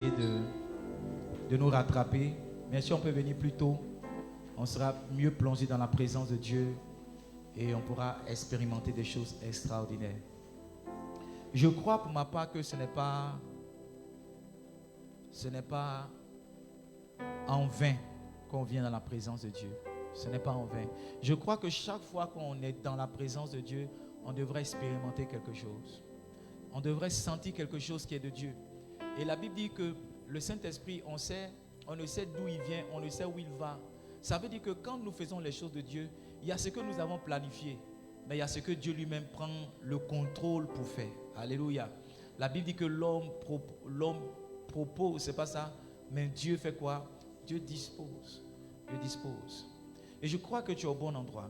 de nous rattraper. Mais si on peut venir plus tôt, on sera mieux plongé dans la présence de Dieu et on pourra expérimenter des choses extraordinaires. Je crois pour ma part que ce n'est pas en vain qu'on vient dans la présence de Dieu. Ce n'est pas en vain. Je crois que chaque fois qu'on est dans la présence de Dieu, on devrait expérimenter quelque chose. On devrait sentir quelque chose qui est de Dieu. Et la Bible dit que le Saint-Esprit, on ne sait d'où il vient, on ne sait où il va. Ça veut dire que quand nous faisons les choses de Dieu, il y a ce que nous avons planifié, mais il y a ce que Dieu lui-même prend le contrôle pour faire. Alléluia. La Bible dit que l'homme propose, c'est pas ça, mais Dieu fait quoi? Dieu dispose. Dieu dispose. Et je crois que tu es au bon endroit.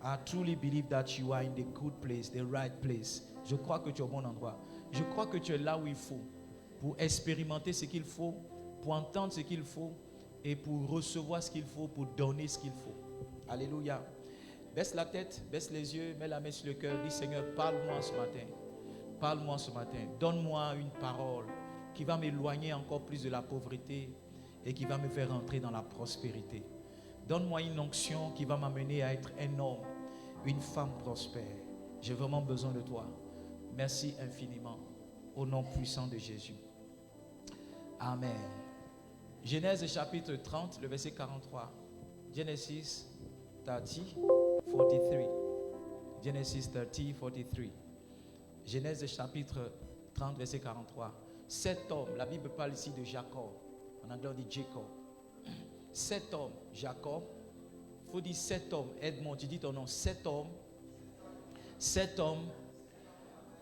I truly believe that you are in the good place, the right place. Je crois que tu es au bon endroit. Je crois que tu es là où il faut pour expérimenter ce qu'il faut, pour entendre ce qu'il faut et pour recevoir ce qu'il faut, pour donner ce qu'il faut. Alléluia. Baisse la tête, baisse les yeux, mets la main sur le cœur. Dis Seigneur, parle-moi ce matin. Parle-moi ce matin. Donne-moi une parole qui va m'éloigner encore plus de la pauvreté et qui va me faire entrer dans la prospérité. Donne-moi une onction qui va m'amener à être un homme, une femme prospère. J'ai vraiment besoin de toi. Merci infiniment. Au nom puissant de Jésus. Amen. Genèse chapitre 30, le verset 43. Genesis 30, 43. Genesis 30, 43. Genèse chapitre 30, verset 43. Cet homme, la Bible parle ici de Jacob. En anglais on dit Jacob. Cet homme, Jacob, il faut dire cet homme. Edmond, tu dis ton nom. Cet homme.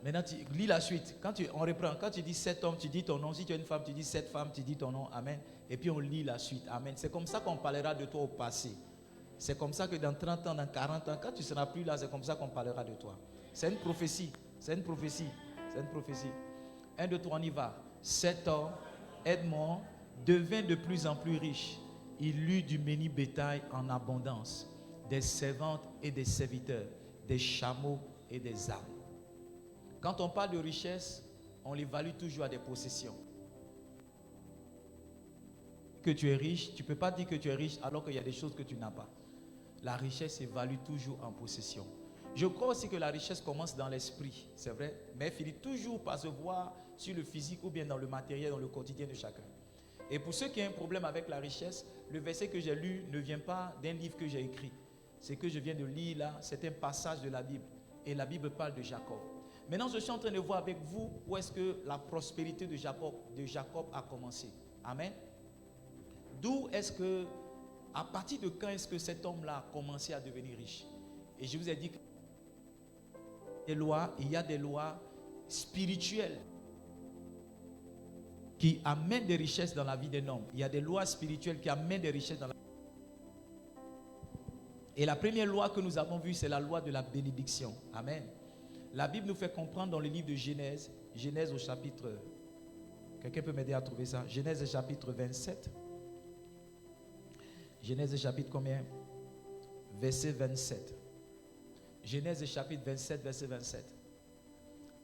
Maintenant, tu lis la suite. On reprend. Quand tu dis cet homme, tu dis ton nom. Si tu es une femme, tu dis cette femme, tu dis ton nom. Amen. Et puis on lit la suite. Amen. C'est comme ça qu'on parlera de toi au passé. C'est comme ça que dans 30 ans, dans 40 ans, quand tu ne seras plus là, c'est comme ça qu'on parlera de toi. C'est une prophétie. C'est une prophétie. C'est une prophétie. 1, 2, 3, on y va. Cet homme, Edmond, devint de plus en plus riche. Il eut du menu bétail en abondance, des servantes et des serviteurs, des chameaux et des ânes. Quand on parle de richesse, on l'évalue toujours à des possessions. Que tu es riche, tu ne peux pas dire que tu es riche alors qu'il y a des choses que tu n'as pas. La richesse s'évalue toujours en possession. Je crois aussi que la richesse commence dans l'esprit, c'est vrai, mais elle finit toujours par se voir sur le physique ou bien dans le matériel, dans le quotidien de chacun. Et pour ceux qui ont un problème avec la richesse, le verset que j'ai lu ne vient pas d'un livre que j'ai écrit. Ce que je viens de lire là, c'est un passage de la Bible. Et la Bible parle de Jacob. Maintenant, je suis en train de voir avec vous où est-ce que la prospérité de Jacob a commencé. Amen. D'où est-ce que, à partir de quand est-ce que cet homme-là a commencé à devenir riche? Et je vous ai dit qu'il y a des lois spirituelles qui amènent des richesses dans la vie d'un homme. Il y a des lois spirituelles qui amènent des richesses dans la vie. Et la première loi que nous avons vue, c'est la loi de la bénédiction. Amen. La Bible nous fait comprendre dans le livre de Genèse, Genèse au chapitre, quelqu'un peut m'aider à trouver ça? Genèse chapitre 27. Genèse chapitre combien? Verset 27. Genèse chapitre 27, verset 27.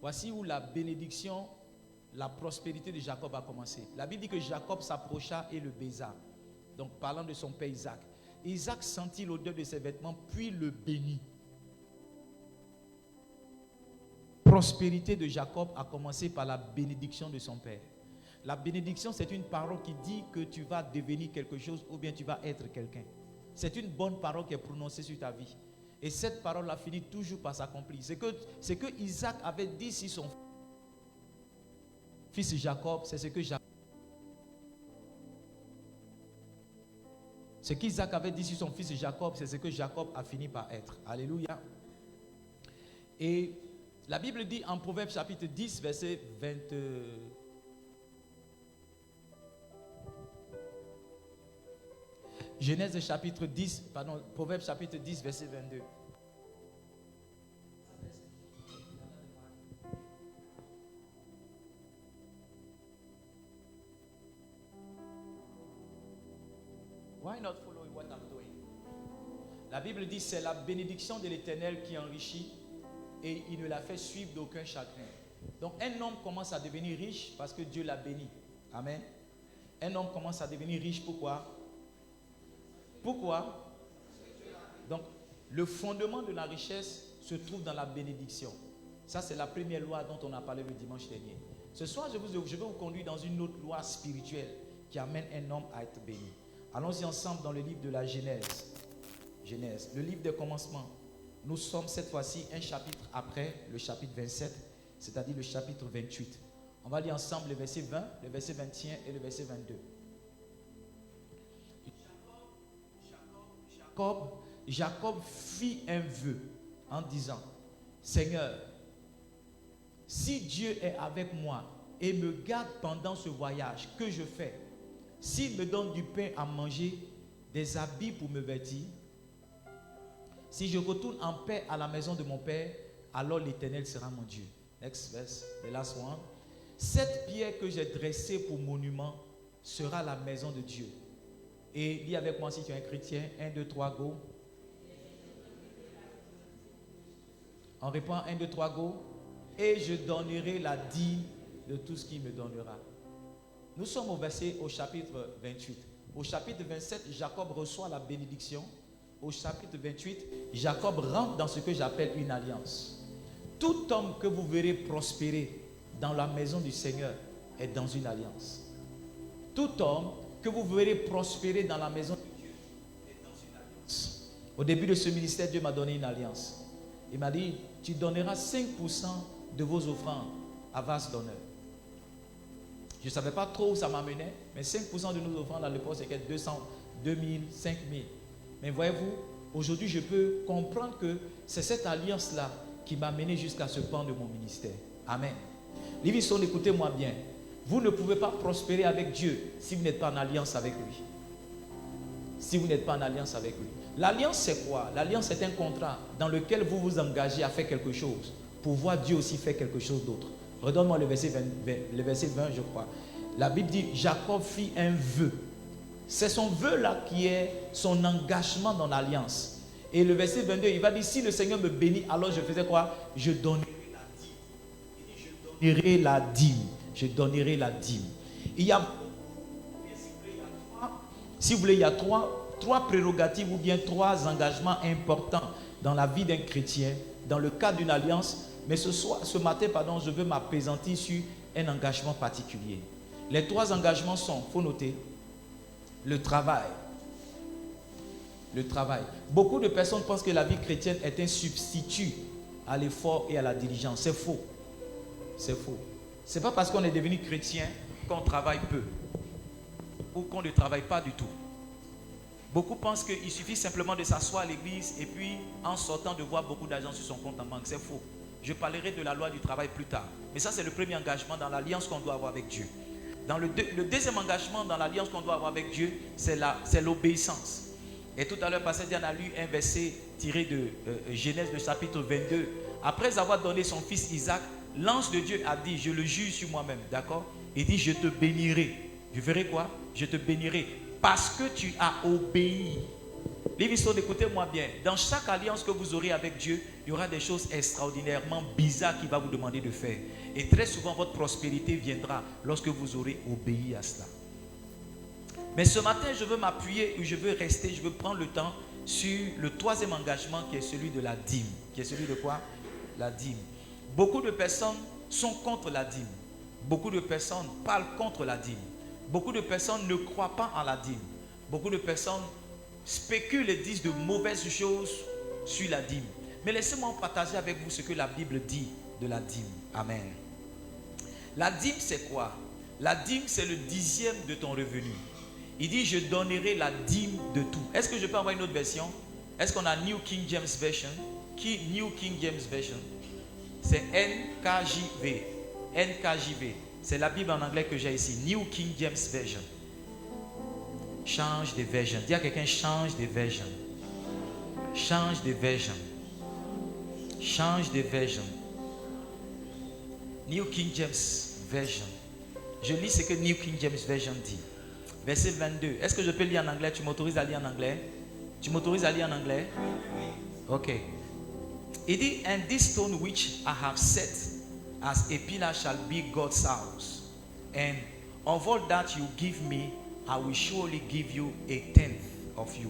Voici où la bénédiction, la prospérité de Jacob a commencé. La Bible dit que Jacob s'approcha et le baisa. Donc parlant de son père Isaac. Isaac sentit l'odeur de ses vêtements, puis le bénit. Prospérité de Jacob a commencé par la bénédiction de son père. La bénédiction, c'est une parole qui dit que tu vas devenir quelque chose ou bien tu vas être quelqu'un. C'est une bonne parole qui est prononcée sur ta vie. Et cette parole-là finit toujours par s'accomplir. C'est que Isaac avait dit sur son fils Jacob, c'est ce que Ce qu'Isaac avait dit sur son fils Jacob, c'est ce que Jacob a fini par être. Alléluia. Et la Bible dit en Proverbe chapitre 10, verset 20. Genèse chapitre 10, pardon, Proverbe chapitre 10, verset 22. Why not follow what I'm doing? La Bible dit c'est la bénédiction de l'Éternel qui enrichit et il ne la fait suivre d'aucun chagrin. Donc un homme commence à devenir riche parce que Dieu l'a béni. Amen. Un homme commence à devenir riche, pourquoi? Pourquoi? Donc, le fondement de la richesse se trouve dans la bénédiction. Ça, c'est la première loi dont on a parlé le dimanche dernier. Ce soir, je vais vous conduire dans une autre loi spirituelle qui amène un homme à être béni. Allons-y ensemble dans le livre de la Genèse. Genèse, le livre des commencements. Nous sommes cette fois-ci un chapitre après le chapitre 27, c'est-à-dire le chapitre 28. On va lire ensemble le verset 20, le verset 21 et le verset 22. Jacob fit un vœu en disant, Seigneur, si Dieu est avec moi et me garde pendant ce voyage que je fais, s'il me donne du pain à manger, des habits pour me vêtir, si je retourne en paix à la maison de mon Père, alors l'Éternel sera mon Dieu. Next verse, the last one. Cette pierre que j'ai dressée pour monument sera la maison de Dieu. Et lis avec moi si tu es un chrétien. 1, 2, 3, go. On répond 1, 2, 3, go. Et je donnerai la dîme de tout ce qu'il me donnera. Nous sommes au chapitre 28. Au chapitre 27, Jacob reçoit la bénédiction. Au chapitre 28, Jacob rentre dans ce que j'appelle une alliance. Tout homme que vous verrez prospérer dans la maison du Seigneur est dans une alliance. Tout homme que vous verrez prospérer dans la maison de Dieu est dans une alliance. Au début de ce ministère, Dieu m'a donné une alliance. Il m'a dit, tu donneras 5% de vos offrandes à vase d'honneur. Je ne savais pas trop où ça m'amenait, mais 5% de nos offrandes à l'époque, c'était 200, 2000, 5000. Mais voyez-vous, aujourd'hui, je peux comprendre que c'est cette alliance-là qui m'a mené jusqu'à ce pan de mon ministère. Amen. Livingstone, écoutez-moi bien. Vous ne pouvez pas prospérer avec Dieu si vous n'êtes pas en alliance avec lui. Si vous n'êtes pas en alliance avec lui. L'alliance, c'est quoi? L'alliance, c'est un contrat dans lequel vous vous engagez à faire quelque chose pour voir Dieu aussi faire quelque chose d'autre. Redonne-moi le verset 20, je crois. La Bible dit, Jacob fit un vœu. C'est son vœu-là qui est son engagement dans l'alliance. Et le verset 22, il va dire, si le Seigneur me bénit, alors je faisais quoi? Je donnerai la dîme. Il dit, je donnerai la dîme. Je donnerai la dîme. Il y a, si vous voulez, il y a trois prérogatives ou bien 3 engagements importants dans la vie d'un chrétien, dans le cadre d'une alliance. Mais ce matin, je veux m'appesantir sur un engagement particulier. Les 3 engagements sont, il faut noter, le travail. Le travail. Beaucoup de personnes pensent que la vie chrétienne est un substitut à l'effort et à la diligence. C'est faux. C'est faux. Ce n'est pas parce qu'on est devenu chrétien qu'on travaille peu ou qu'on ne travaille pas du tout. Beaucoup pensent qu'il suffit simplement de s'asseoir à l'église et puis en sortant de voir beaucoup d'argent sur son compte en banque. C'est faux. Je parlerai de la loi du travail plus tard. Mais ça, c'est le premier engagement dans l'alliance qu'on doit avoir avec Dieu. Le deuxième engagement dans l'alliance qu'on doit avoir avec Dieu, c'est l'obéissance. Et tout à l'heure, Pasteur Diane a lu un verset tiré de Genèse, le chapitre 22. Après avoir donné son fils Isaac, l'ange de Dieu a dit, je le jure sur moi-même, d'accord? Il dit, je te bénirai. Je ferai quoi? Je te bénirai parce que tu as obéi. Livingstone, écoutez-moi bien. Dans chaque alliance que vous aurez avec Dieu, il y aura des choses extraordinairement bizarres qu'il va vous demander de faire. Et très souvent, votre prospérité viendra lorsque vous aurez obéi à cela. Mais ce matin, je veux m'appuyer, je veux prendre le temps sur le 3e engagement qui est celui de la dîme. Qui est celui de quoi? La dîme. Beaucoup de personnes sont contre la dîme. Beaucoup de personnes parlent contre la dîme. Beaucoup de personnes ne croient pas en la dîme. Beaucoup de personnes spéculent et disent de mauvaises choses sur la dîme. Mais laissez-moi partager avec vous ce que la Bible dit de la dîme. Amen. La dîme, c'est quoi? La dîme, c'est le 10e de ton revenu. Il dit, je donnerai la dîme de tout. Est-ce que je peux envoyer une autre version? Est-ce qu'on a New King James Version? New King James Version? C'est NKJV. NKJV. C'est la Bible en anglais que j'ai ici. New King James Version. Change de version. Dis à quelqu'un, change de version. Change de version. Change de version. New King James Version. Je lis ce que New King James Version dit. Verset 22. Est-ce que je peux lire en anglais? Tu m'autorises à lire en anglais? Tu m'autorises à lire en anglais? Ok. Il dit, and this stone which I have set as a pillar shall be God's house. And of all that you give me, I will surely give you a tenth of you.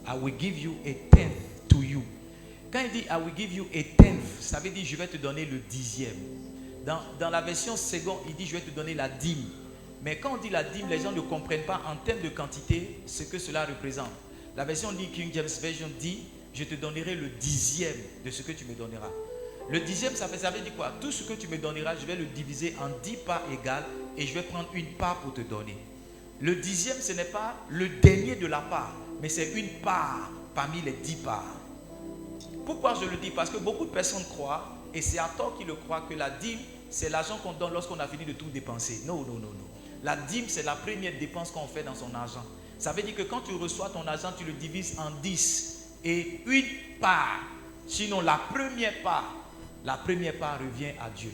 I will give you a tenth to you. Quand il dit I will give you a tenth, ça veut dire je vais te donner le dixième. Dans la version seconde, il dit je vais te donner la dîme. Mais quand on dit la dîme, les gens ne comprennent pas en termes de quantité ce que cela représente. La version New King James Version dit je te donnerai le dixième de ce que tu me donneras. Le dixième, ça veut dire quoi? Tout ce que tu me donneras, je vais le diviser en 10 parts égales et je vais prendre une part pour te donner. Le dixième, ce n'est pas le dernier de la part, mais c'est une part parmi les 10 parts. Pourquoi je le dis? Parce que beaucoup de personnes croient, et c'est à tort qu'ils le croient, que la dîme, c'est l'argent qu'on donne lorsqu'on a fini de tout dépenser. Non. La dîme, c'est la première dépense qu'on fait dans son argent. Ça veut dire que quand tu reçois ton argent, tu le divises en 10 et une part. Sinon, la première part revient à Dieu.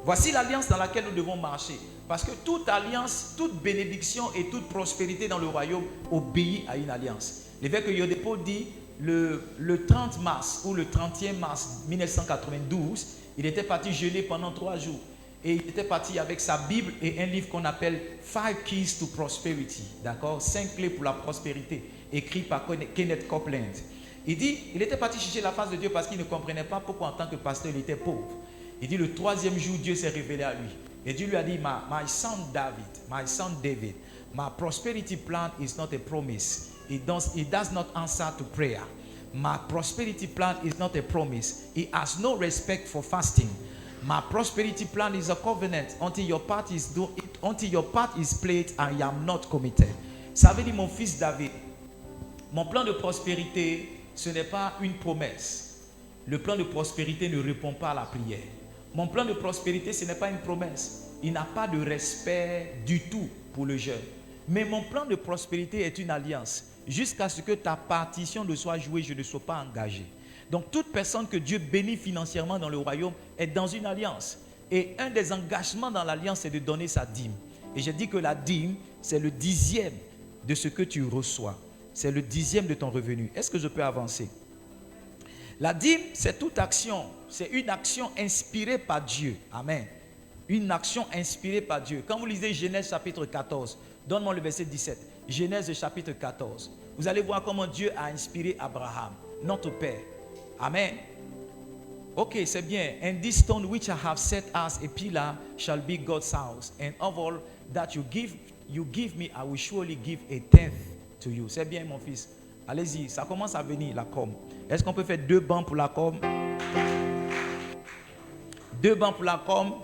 Voici l'alliance dans laquelle nous devons marcher. Parce que toute alliance, toute bénédiction et toute prospérité dans le royaume obéit à une alliance. L'évêque Yodepo dit le 30 mars ou le 30e mars 1992, il était parti jeûner pendant 3 jours. Et il était parti avec sa Bible et un livre qu'on appelle 5 Keys to Prosperity. D'accord? 5 clés pour la prospérité, écrit par Kenneth Copeland. Il dit, il était parti chercher la face de Dieu parce qu'il ne comprenait pas pourquoi en tant que pasteur il était pauvre. Il dit, le 3e jour, Dieu s'est révélé à lui. Et Dieu lui a dit, my son David, my prosperity plan is not a promise. It does not answer to prayer. My prosperity plan is not a promise. It has no respect for fasting. My prosperity plan is a covenant. Until your part is played, I am not committed. Ça veut dire, mon fils David, mon plan de prospérité, ce n'est pas une promesse. Le plan de prospérité ne répond pas à la prière. Mon plan de prospérité, ce n'est pas une promesse. Il n'a pas de respect du tout pour le jeûne. Mais mon plan de prospérité est une alliance. Jusqu'à ce que ta partition ne soit jouée, je ne sois pas engagé. Donc toute personne que Dieu bénit financièrement dans le royaume est dans une alliance. Et un des engagements dans l'alliance, c'est de donner sa dîme. Et j'ai dit que la dîme, c'est le 10e de ce que tu reçois. C'est le 10e de ton revenu. Est-ce que je peux avancer? La dîme, c'est toute action. C'est une action inspirée par Dieu. Amen. Une action inspirée par Dieu. Quand vous lisez Genèse chapitre 14, donne-moi le verset 17. Genèse chapitre 14. Vous allez voir comment Dieu a inspiré Abraham, notre père. Amen. Ok, c'est bien. And this stone which I have set as a pillar shall be God's house. And of all that you give me, I will surely give a tenth to you. C'est bien, mon fils. Allez-y, ça commence à venir, la com. Est-ce qu'on peut faire 2 bancs pour la com? 2 bancs pour la com.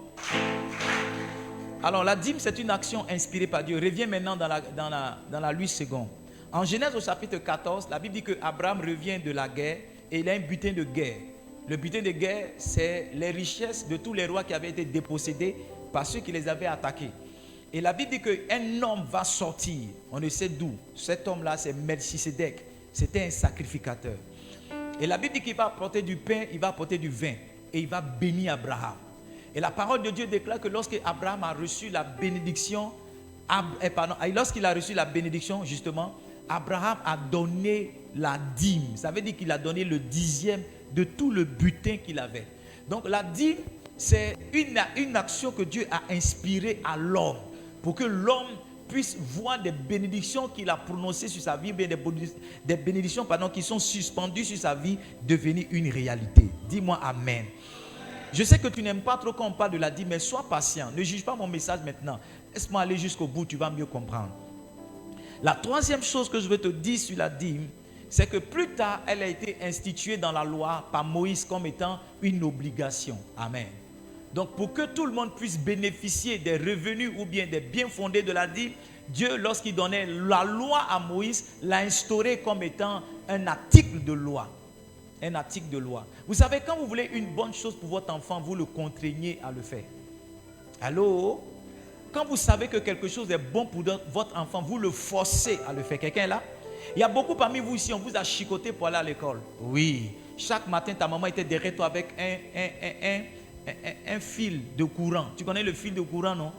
Alors, la dîme, c'est une action inspirée par Dieu. Reviens maintenant dans la 8 secondes. En Genèse au chapitre 14, la Bible dit que Abraham revient de la guerre et il a un butin de guerre. Le butin de guerre, c'est les richesses de tous les rois qui avaient été dépossédés par ceux qui les avaient attaqués. Et la Bible dit qu'un homme va sortir, on ne sait d'où. Cet homme-là, c'est Melchisedec. C'était un sacrificateur. Et la Bible dit qu'il va apporter du pain, il va apporter du vin. Et il va bénir Abraham. Et la parole de Dieu déclare que lorsque Abraham a reçu la bénédiction, lorsqu'il a reçu la bénédiction, justement, Abraham a donné la dîme. Ça veut dire qu'il a donné le 10e de tout le butin qu'il avait. Donc la dîme, c'est une action que Dieu a inspirée à l'homme pour que l'homme puisse voir des bénédictions qu'il a prononcées sur sa vie, des bénédictions qui sont suspendues sur sa vie, devenir une réalité. Dis-moi Amen. Je sais que tu n'aimes pas trop quand on parle de la dîme, mais sois patient. Ne juge pas mon message maintenant. Laisse-moi aller jusqu'au bout, tu vas mieux comprendre. La 3e chose que je veux te dire sur la dîme, c'est que plus tard, elle a été instituée dans la loi par Moïse comme étant une obligation. Amen. Donc, pour que tout le monde puisse bénéficier des revenus ou bien des biens fondés de la dîme, Dieu, lorsqu'il donnait la loi à Moïse, l'a instauré comme étant un article de loi. Un article de loi. Vous savez, quand vous voulez une bonne chose pour votre enfant, vous le contraignez à le faire. Allô? Quand vous savez que quelque chose est bon pour votre enfant, vous le forcez à le faire. Quelqu'un est là? Il y a beaucoup parmi vous ici, on vous a chicoté pour aller à l'école. Oui. Chaque matin, ta maman était derrière toi avec un fil de courant. Tu connais le fil de courant, non?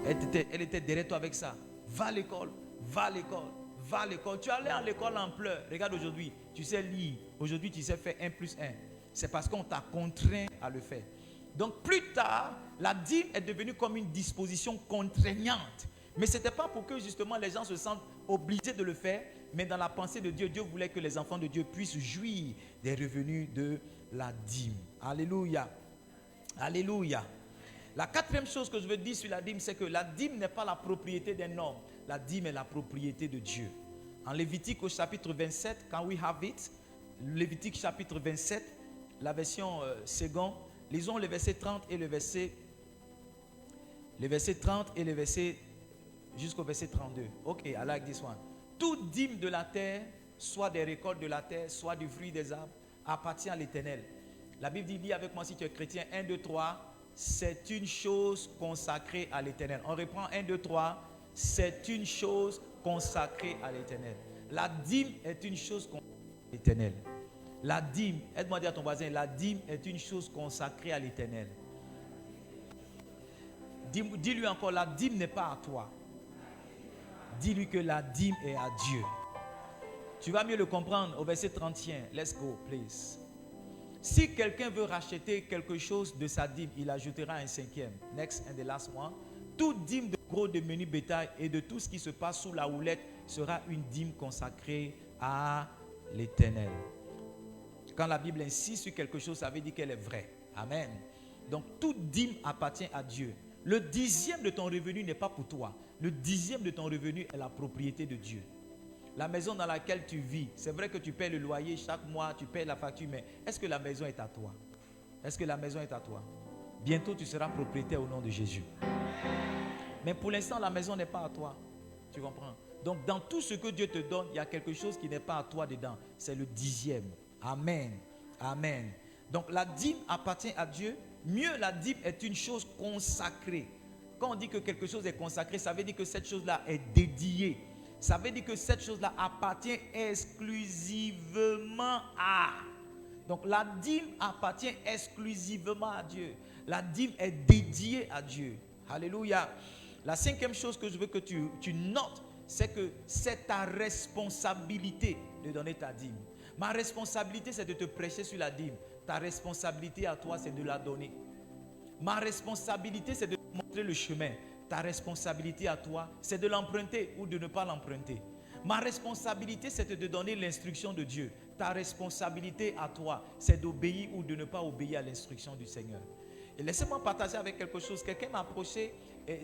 Elle était derrière toi avec ça. Va à l'école, va à l'école, va à l'école. Tu allais à l'école en pleurs. Regarde aujourd'hui, tu sais lire. Aujourd'hui, tu sais faire 1 plus 1. C'est parce qu'on t'a contraint à le faire. Donc plus tard, la dîme est devenue comme une disposition contraignante Mais ce n'était pas pour que justement les gens se sentent obligés de le faire, mais dans la pensée de Dieu, Dieu voulait que les enfants de Dieu puissent jouir des revenus de la dîme. Alléluia. Alléluia. La quatrième chose que je veux dire sur la dîme, c'est que la dîme n'est pas la propriété d'un homme. La dîme est la propriété de Dieu. En Lévitique au chapitre 27, quand we have it, Lévitique chapitre 27, la version seconde, lisons le verset 30 et le verset 30 et le verset jusqu'au verset 32. Ok, I like this one. Toute dîme de la terre, soit des récoltes de la terre, soit du fruit des arbres, appartient à l'Éternel. La Bible dit, lis avec moi si tu es chrétien, 1, 2, 3, c'est une chose consacrée à l'Éternel. On reprend 1, 2, 3, c'est une chose consacrée à l'Éternel. La dîme est une chose consacrée à l'Éternel. La dîme, aide-moi à dire à ton voisin, la dîme est une chose consacrée à l'Éternel. Dis-lui encore, la dîme n'est pas à toi. Dis-lui que la dîme est à Dieu. Tu vas mieux le comprendre au verset 31. Let's go, please. Si quelqu'un veut racheter quelque chose de sa dîme, il ajoutera un cinquième. Next and the last one. Toute dîme de gros, de menu bétail et de tout ce qui se passe sous la houlette sera une dîme consacrée à l'Éternel. Quand la Bible insiste sur quelque chose, ça veut dire qu'elle est vraie. Amen. Donc toute dîme appartient à Dieu. Le 10e de ton revenu n'est pas pour toi. Le 10e de ton revenu est la propriété de Dieu. La maison dans laquelle tu vis, c'est vrai que tu paies le loyer chaque mois, tu paies la facture, mais est-ce que la maison est à toi? Est-ce que la maison est à toi? Bientôt tu seras propriétaire au nom de Jésus. Mais pour l'instant, la maison n'est pas à toi. Tu comprends? Donc dans tout ce que Dieu te donne, il y a quelque chose qui n'est pas à toi dedans. C'est le 10e. Amen. Amen. Donc la dîme appartient à Dieu. Mieux, la dîme est une chose consacrée. Quand on dit que quelque chose est consacré, ça veut dire que cette chose-là est dédiée. Ça veut dire que cette chose-là appartient exclusivement à. Donc la dîme appartient exclusivement à Dieu. La dîme est dédiée à Dieu. Alléluia. La 5e chose que je veux que tu notes, c'est que c'est ta responsabilité de donner ta dîme. Ma responsabilité, c'est de te prêcher sur la dîme. Ta responsabilité à toi, c'est de la donner. Ma responsabilité, c'est de te montrer le chemin. Ta responsabilité à toi, c'est de l'emprunter ou de ne pas l'emprunter. Ma responsabilité, c'est de te donner l'instruction de Dieu. Ta responsabilité à toi, c'est d'obéir ou de ne pas obéir à l'instruction du Seigneur. Et laissez-moi partager avec quelque chose. Quelqu'un m'a approché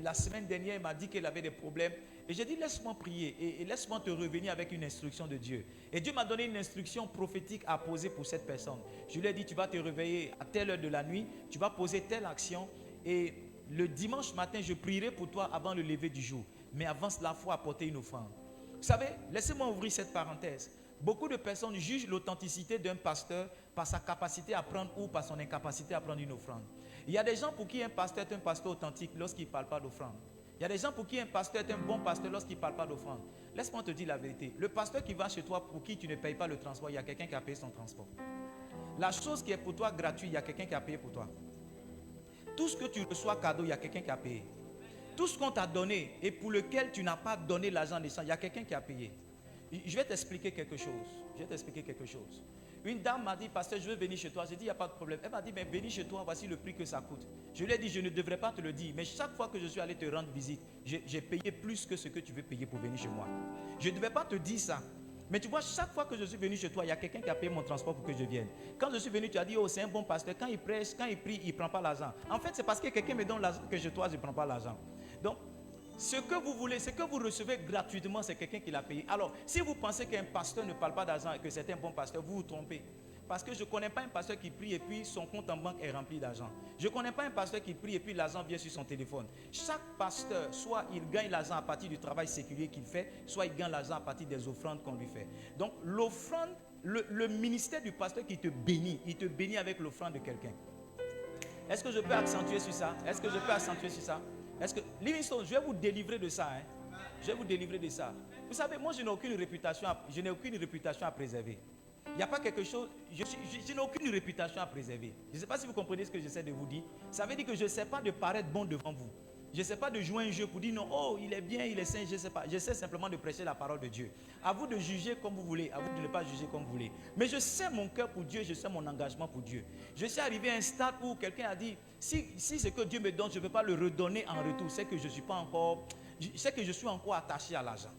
la semaine dernière, il m'a dit qu'il avait des problèmes. Et j'ai dit, laisse-moi prier et laisse-moi te revenir avec une instruction de Dieu. Et Dieu m'a donné une instruction prophétique à poser pour cette personne. Je lui ai dit, tu vas te réveiller à telle heure de la nuit, tu vas poser telle action et le dimanche matin, je prierai pour toi avant le lever du jour. Mais avant cela, il faut apporter une offrande. Vous savez, laissez-moi ouvrir cette parenthèse. Beaucoup de personnes jugent l'authenticité d'un pasteur par sa capacité à prendre ou par son incapacité à prendre une offrande. Il y a des gens pour qui un pasteur est un pasteur authentique lorsqu'il ne parle pas d'offrande. Il y a des gens pour qui un pasteur est un bon pasteur lorsqu'il ne parle pas d'offrande. Laisse-moi te dire la vérité. Le pasteur qui va chez toi pour qui tu ne payes pas le transport, il y a quelqu'un qui a payé son transport. La chose qui est pour toi gratuite, il y a quelqu'un qui a payé pour toi. Tout ce que tu reçois cadeau, il y a quelqu'un qui a payé. Tout ce qu'on t'a donné et pour lequel tu n'as pas donné l'argent d'échange, il y a quelqu'un qui a payé. Je vais t'expliquer quelque chose. Une dame m'a dit, pasteur, je veux venir chez toi. J'ai dit, il n'y a pas de problème. Elle m'a dit, mais venir chez toi, voici le prix que ça coûte. Je lui ai dit, je ne devrais pas te le dire. Mais chaque fois que je suis allé te rendre visite, j'ai payé plus que ce que tu veux payer pour venir chez moi. Je ne devais pas te dire ça. Mais tu vois, chaque fois que je suis venu chez toi, il y a quelqu'un qui a payé mon transport pour que je vienne. Quand je suis venu, tu as dit, oh, c'est un bon pasteur. Quand il prêche, quand il prie, il ne prend pas l'argent. En fait, c'est parce que quelqu'un me donne l'argent que chez toi, je ne prends pas l'argent. Donc, ce que vous voulez, ce que vous recevez gratuitement, c'est quelqu'un qui l'a payé. Alors, si vous pensez qu'un pasteur ne parle pas d'argent et que c'est un bon pasteur, vous vous trompez. Parce que je ne connais pas un pasteur qui prie et puis son compte en banque est rempli d'argent. Je ne connais pas un pasteur qui prie et puis l'argent vient sur son téléphone. Chaque pasteur, soit il gagne l'argent à partir du travail séculier qu'il fait, soit il gagne l'argent à partir des offrandes qu'on lui fait. Donc l'offrande, le ministère du pasteur qui te bénit, il te bénit avec l'offrande de quelqu'un. Est-ce que je peux accentuer sur ça? Livingstone, je vais vous délivrer de ça. Je vais vous délivrer de ça. Vous savez, moi je n'ai aucune réputation à préserver. Il n'y a pas quelque chose, je n'ai aucune réputation à préserver. Je ne sais pas si vous comprenez ce que j'essaie de vous dire. Ça veut dire que je ne sais pas de paraître bon devant vous. Je ne sais pas de jouer un jeu pour dire non, oh, il est bien, il est saint, je ne sais pas. J'essaie simplement de prêcher la parole de Dieu. À vous de juger comme vous voulez, à vous de ne pas juger comme vous voulez. Mais je sais mon cœur pour Dieu, je sais mon engagement pour Dieu. Je suis arrivé à un stade où quelqu'un a dit, si ce que Dieu me donne, je ne peux pas le redonner en retour. C'est que je ne suis pas encore... je sais que je suis encore attaché à l'argent.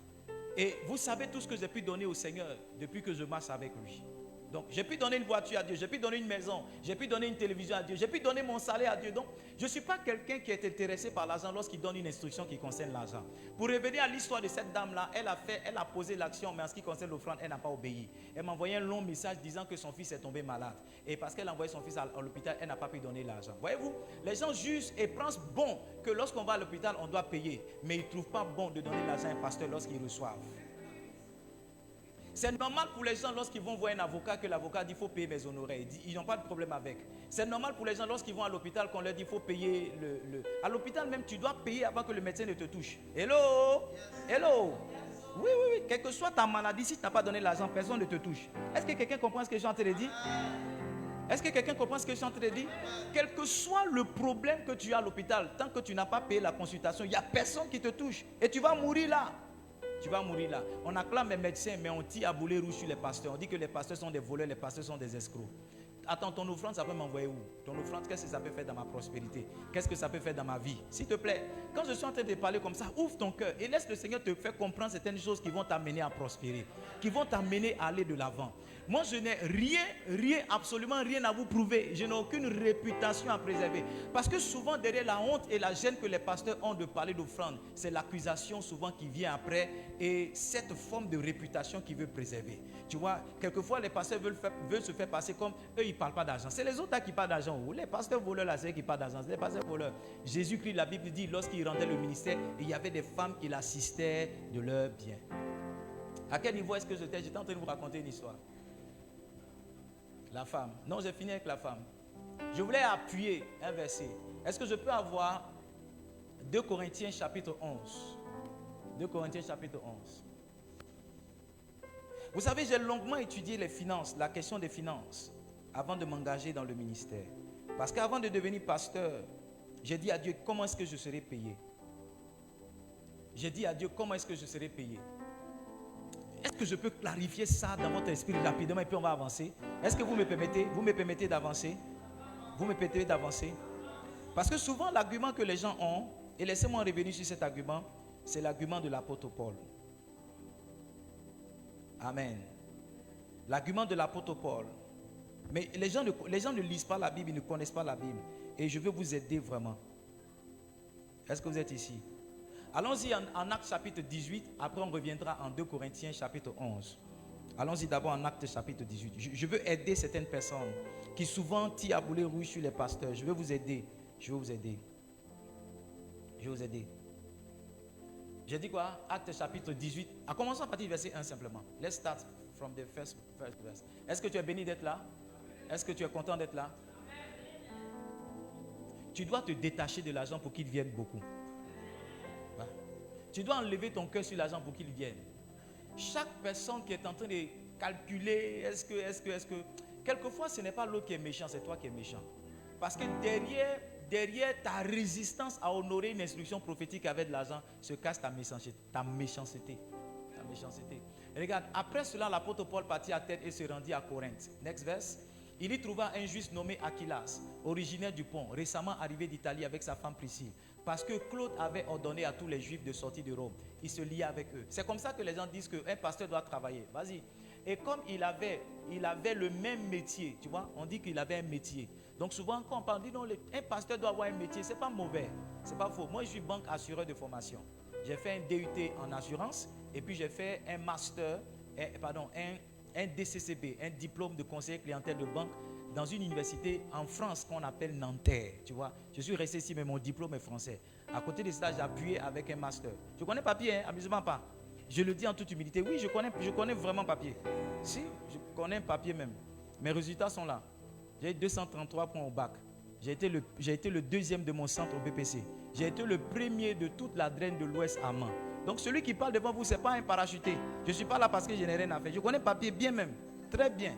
Et vous savez tout ce que j'ai pu donner au Seigneur depuis que je marche avec lui. Donc, j'ai pu donner une voiture à Dieu, j'ai pu donner une maison, j'ai pu donner une télévision à Dieu, j'ai pu donner mon salaire à Dieu. Donc, je ne suis pas quelqu'un qui est intéressé par l'argent lorsqu'il donne une instruction qui concerne l'argent. Pour revenir à l'histoire de cette dame-là, elle a posé l'action, mais en ce qui concerne l'offrande, elle n'a pas obéi. Elle m'a envoyé un long message disant que son fils est tombé malade. Et parce qu'elle a envoyé son fils à l'hôpital, elle n'a pas pu donner l'argent. Voyez-vous, les gens jugent et pensent bon que lorsqu'on va à l'hôpital, on doit payer. Mais ils ne trouvent pas bon de donner l'argent à un pasteur lorsqu'ils reçoivent. C'est normal pour les gens lorsqu'ils vont voir un avocat que l'avocat dit qu'il faut payer mes honoraires. Ils n'ont pas de problème avec. C'est normal pour les gens lorsqu'ils vont à l'hôpital qu'on leur dit qu'il faut payer À l'hôpital même, tu dois payer avant que le médecin ne te touche. Hello? Hello? Oui. Quelle que soit ta maladie, si tu n'as pas donné l'argent, personne ne te touche. Est-ce que quelqu'un comprend ce que je suis en train de dire? Est-ce que quelqu'un comprend ce que je suis en train de dire? Quel que soit le problème que tu as à l'hôpital, tant que tu n'as pas payé la consultation, il n'y a personne qui te touche. Et tu vas mourir là. Tu vas mourir là. On acclame les médecins, mais on tire à boulet rouge sur les pasteurs. On dit que les pasteurs sont des voleurs, les pasteurs sont des escrocs. Attends, ton offrande, ça peut m'envoyer où? Ton offrande, qu'est-ce que ça peut faire dans ma prospérité? Qu'est-ce que ça peut faire dans ma vie? S'il te plaît, quand je suis en train de parler comme ça, ouvre ton cœur et laisse le Seigneur te faire comprendre certaines choses qui vont t'amener à prospérer, qui vont t'amener à aller de l'avant. Moi, je n'ai absolument rien à vous prouver. Je n'ai aucune réputation à préserver. Parce que souvent, derrière la honte et la gêne que les pasteurs ont de parler d'offrande, c'est l'accusation souvent qui vient après et cette forme de réputation qu'ils veulent préserver. Tu vois, quelquefois, les pasteurs veulent se faire passer comme eux, ils ne parlent pas d'argent. C'est les autres là qui parlent d'argent. Les pasteurs voleurs là, c'est eux qui parlent d'argent. C'est les pasteurs voleurs. Jésus-Christ, la Bible dit, lorsqu'il rendait le ministère, il y avait des femmes qui l'assistaient de leurs biens. À quel niveau est-ce que j'étais? J'étais en train de vous raconter une histoire. La femme. Non, j'ai fini avec la femme. Je voulais appuyer un verset. Est-ce que je peux avoir 2 Corinthiens chapitre 11? 2 Corinthiens chapitre 11. Vous savez, j'ai longuement étudié les finances, la question des finances, avant de m'engager dans le ministère. Parce qu'avant de devenir pasteur, j'ai dit à Dieu, comment est-ce que je serai payé? J'ai dit à Dieu, comment est-ce que je serai payé? Est-ce que je peux clarifier ça dans votre esprit rapidement et puis on va avancer? Est-ce que vous me permettez d'avancer? Vous me permettez d'avancer? Parce que souvent l'argument que les gens ont, et laissez-moi revenir sur cet argument, c'est l'argument de l'apôtre Paul. Amen. L'argument de l'apôtre Paul. Mais les gens ne lisent pas la Bible, ils ne connaissent pas la Bible. Et je veux vous aider vraiment. Est-ce que vous êtes ici? Allons-y en Actes chapitre 18, après on reviendra en 2 Corinthiens chapitre 11. Allons-y d'abord en Actes chapitre 18. Je veux aider certaines personnes qui souvent tirent à boulet rouge sur les pasteurs. Je veux vous aider. J'ai dit quoi? Actes chapitre 18. À commencer à partir du verset 1 simplement. Let's start from the first verse. Est-ce que tu es béni d'être là? Est-ce que tu es content d'être là? Tu dois te détacher de l'argent pour qu'il vienne beaucoup. Tu dois enlever ton cœur sur l'argent pour qu'il vienne. Chaque personne qui est en train de calculer, est-ce que... Quelquefois, ce n'est pas l'autre qui est méchant, c'est toi qui es méchant. Parce que derrière ta résistance à honorer une instruction prophétique avec de l'argent, se cache ta méchanceté. Regarde, après cela, l'apôtre Paul partit à tête et se rendit à Corinthe. Next verse. Il y trouva un juif nommé Aquilas, originaire du Pont, récemment arrivé d'Italie avec sa femme Priscille. Parce que Claude avait ordonné à tous les juifs de sortir de Rome. Il se liait avec eux. C'est comme ça que les gens disent qu'un pasteur doit travailler. Vas-y. Et comme il avait le même métier, tu vois, on dit qu'il avait un métier. Donc souvent quand on parle, on dit non, un pasteur doit avoir un métier. C'est pas mauvais, c'est pas faux. Moi je suis banque assureur de formation. J'ai fait un DUT en assurance et puis j'ai fait un master, un DCCB, un diplôme de conseiller clientèle de banque dans une université en France qu'on appelle Nanterre, tu vois. Je suis resté ici, mais mon diplôme est français. À côté de ça, j'ai appuyé avec un master. Je connais papier, hein, amusement pas. Je le dis en toute humilité. Oui, je connais vraiment papier. Si, je connais papier même. Mes résultats sont là. J'ai eu 233 points au bac. J'ai été le deuxième de mon centre au BPC. J'ai été le premier de toute la draine de l'Ouest à Mans. Donc celui qui parle devant vous, ce n'est pas un parachuté. Je ne suis pas là parce que je n'ai rien à faire. Je connais papier bien même. Très bien.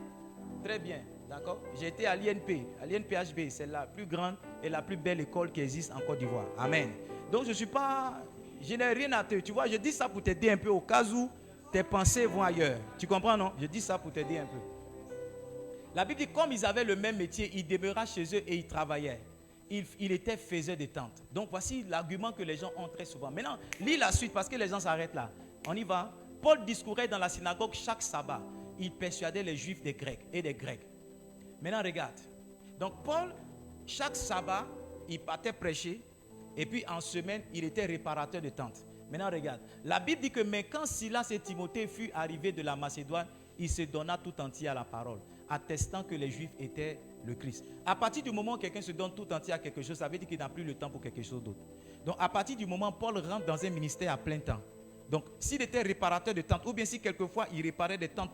Très bien. D'accord? J'ai été à l'INPHB. C'est la plus grande et la plus belle école qui existe en Côte d'Ivoire. Amen. Donc je n'ai rien à te... Tu vois, je dis ça pour t'aider un peu au cas où tes pensées vont ailleurs. Tu comprends, non? Je dis ça pour t'aider un peu. La Bible dit, comme ils avaient le même métier, ils demeuraient chez eux et ils travaillaient. il était faiseur de tentes. Donc voici l'argument que les gens ont très souvent. Maintenant, lis la suite parce que les gens s'arrêtent là. On y va. Paul discourait dans la synagogue chaque sabbat. Il persuadait les juifs des Grecs et des Grecs. Maintenant, regarde. Donc Paul, chaque sabbat, il partait prêcher. Et puis en semaine, il était réparateur de tentes. Maintenant, regarde. La Bible dit que mais quand Silas et Timothée furent arrivés de la Macédoine, il se donna tout entier à la parole, attestant que les Juifs étaient le Christ. À partir du moment où quelqu'un se donne tout entier à quelque chose, ça veut dire qu'il n'a plus le temps pour quelque chose d'autre. Donc à partir du moment où Paul rentre dans un ministère à plein temps, donc s'il était réparateur de tentes, ou bien si quelquefois il réparait des tentes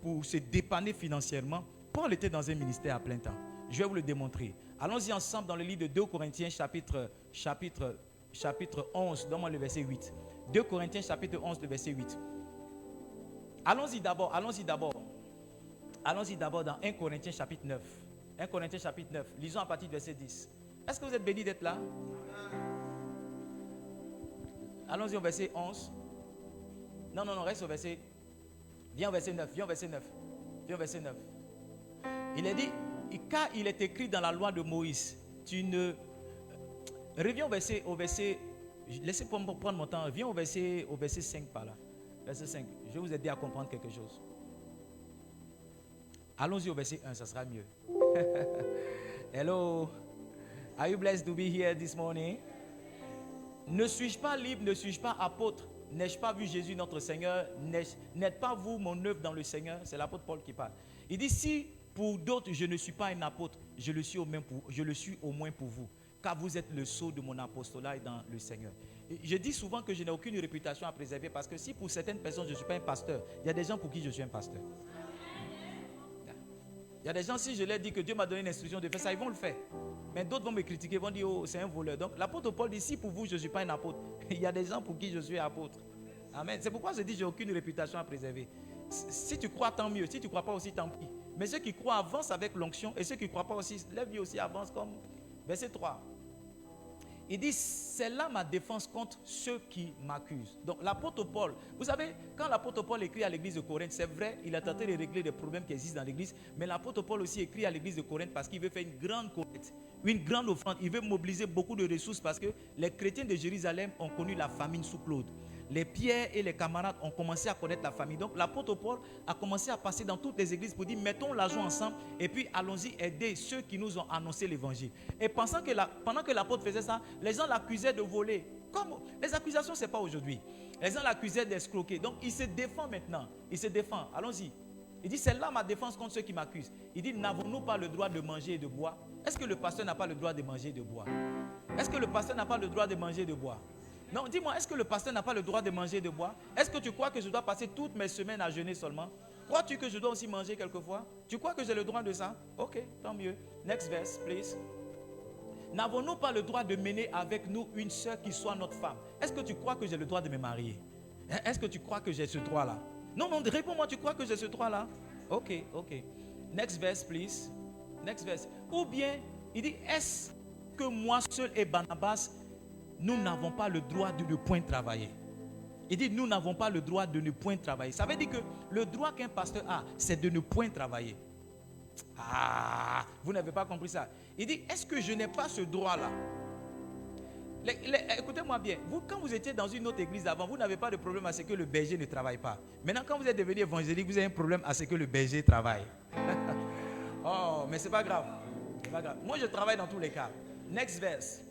pour se dépanner financièrement, Paul était dans un ministère à plein temps. Je vais vous le démontrer. Allons-y ensemble dans le livre de 2 Corinthiens chapitre 11, donne-moi le verset 8. 2 Corinthiens chapitre 11, le verset 8. Allons-y d'abord dans 1 Corinthiens chapitre 9. 1 Corinthiens chapitre 9. Lisons à partir du verset 10. Est-ce que vous êtes bénis d'être là? Allons-y au verset 11. Non, reste au verset. Viens au verset 9. Viens au verset 9. Il est dit, car il est écrit dans la loi de Moïse, tu ne... Reviens au verset... Laissez-moi prendre mon temps. Viens au verset 5 par là. Verset 5. Je vais vous aider à comprendre quelque chose. Allons-y au verset 1, ça sera mieux. Hello. Are you blessed to be here this morning? Ne suis-je pas libre, ne suis-je pas apôtre? N'ai-je pas vu Jésus notre Seigneur? N'êtes pas vous mon œuvre dans le Seigneur? C'est l'apôtre Paul qui parle. Il dit, si pour d'autres je ne suis pas un apôtre, je le suis au moins pour vous. Car vous êtes le sceau de mon apostolat dans le Seigneur. Et je dis souvent que je n'ai aucune réputation à préserver parce que si pour certaines personnes je ne suis pas un pasteur, il y a des gens pour qui je suis un pasteur. Il y a des gens, si je leur dis que Dieu m'a donné une instruction de faire ça, ils vont le faire. Mais d'autres vont me critiquer, vont dire, oh, c'est un voleur. Donc l'apôtre Paul dit, si pour vous je ne suis pas un apôtre, il y a des gens pour qui je suis apôtre. Amen. C'est pourquoi je dis, je n'ai aucune réputation à préserver. Si tu crois, tant mieux. Si tu ne crois pas aussi, tant pis. Mais ceux qui croient avancent avec l'onction et ceux qui ne croient pas aussi, leur vie aussi avance comme verset 3. Il dit, c'est là ma défense contre ceux qui m'accusent. Donc l'apôtre Paul, vous savez, quand l'apôtre Paul écrit à l'église de Corinthe, c'est vrai, il a tenté de régler des problèmes qui existent dans l'église, mais l'apôtre Paul aussi écrit à l'église de Corinthe parce qu'il veut faire une grande collecte, une grande offrande. Il veut mobiliser beaucoup de ressources parce que les chrétiens de Jérusalem ont connu la famine sous Claude. Les Pierre et les camarades ont commencé à connaître la famille. Donc l'apôtre Paul a commencé à passer dans toutes les églises pour dire, mettons l'argent ensemble et puis allons-y aider ceux qui nous ont annoncé l'évangile. Et pendant que l'apôtre faisait ça, les gens l'accusaient de voler. Comme les accusations, ce n'est pas aujourd'hui. Les gens l'accusaient d'escroquer. Donc il se défend maintenant. Il se défend. Allons-y. Il dit, c'est là ma défense contre ceux qui m'accusent. Il dit, n'avons-nous pas le droit de manger et de boire? Est-ce que le pasteur n'a pas le droit de manger et de boire? Est-ce que le pasteur n'a pas le droit de manger et de boire? Non, dis-moi, est-ce que le pasteur n'a pas le droit de manger et de boire? Est-ce que tu crois que je dois passer toutes mes semaines à jeûner seulement? Crois-tu que je dois aussi manger quelquefois? Tu crois que j'ai le droit de ça? Ok, tant mieux. Next verse, please. N'avons-nous pas le droit de mener avec nous une sœur qui soit notre femme? Est-ce que tu crois que j'ai le droit de me marier? Est-ce que tu crois que j'ai ce droit-là? Non, réponds-moi, tu crois que j'ai ce droit-là? Ok. Next verse, please. Next verse. Ou bien, il dit, est-ce que moi seul et Barnabas, nous n'avons pas le droit de ne point travailler? Il dit, nous n'avons pas le droit de ne point travailler. Ça veut dire que le droit qu'un pasteur a, c'est de ne point travailler. Ah, vous n'avez pas compris ça. Il dit, est-ce que je n'ai pas ce droit-là? Écoutez-moi bien. Vous, quand vous étiez dans une autre église avant, vous n'avez pas de problème à ce que le berger ne travaille pas. Maintenant, quand vous êtes devenu évangélique, vous avez un problème à ce que le berger travaille. Oh, mais c'est pas grave. C'est pas grave. Moi, je travaille dans tous les cas. Next verse.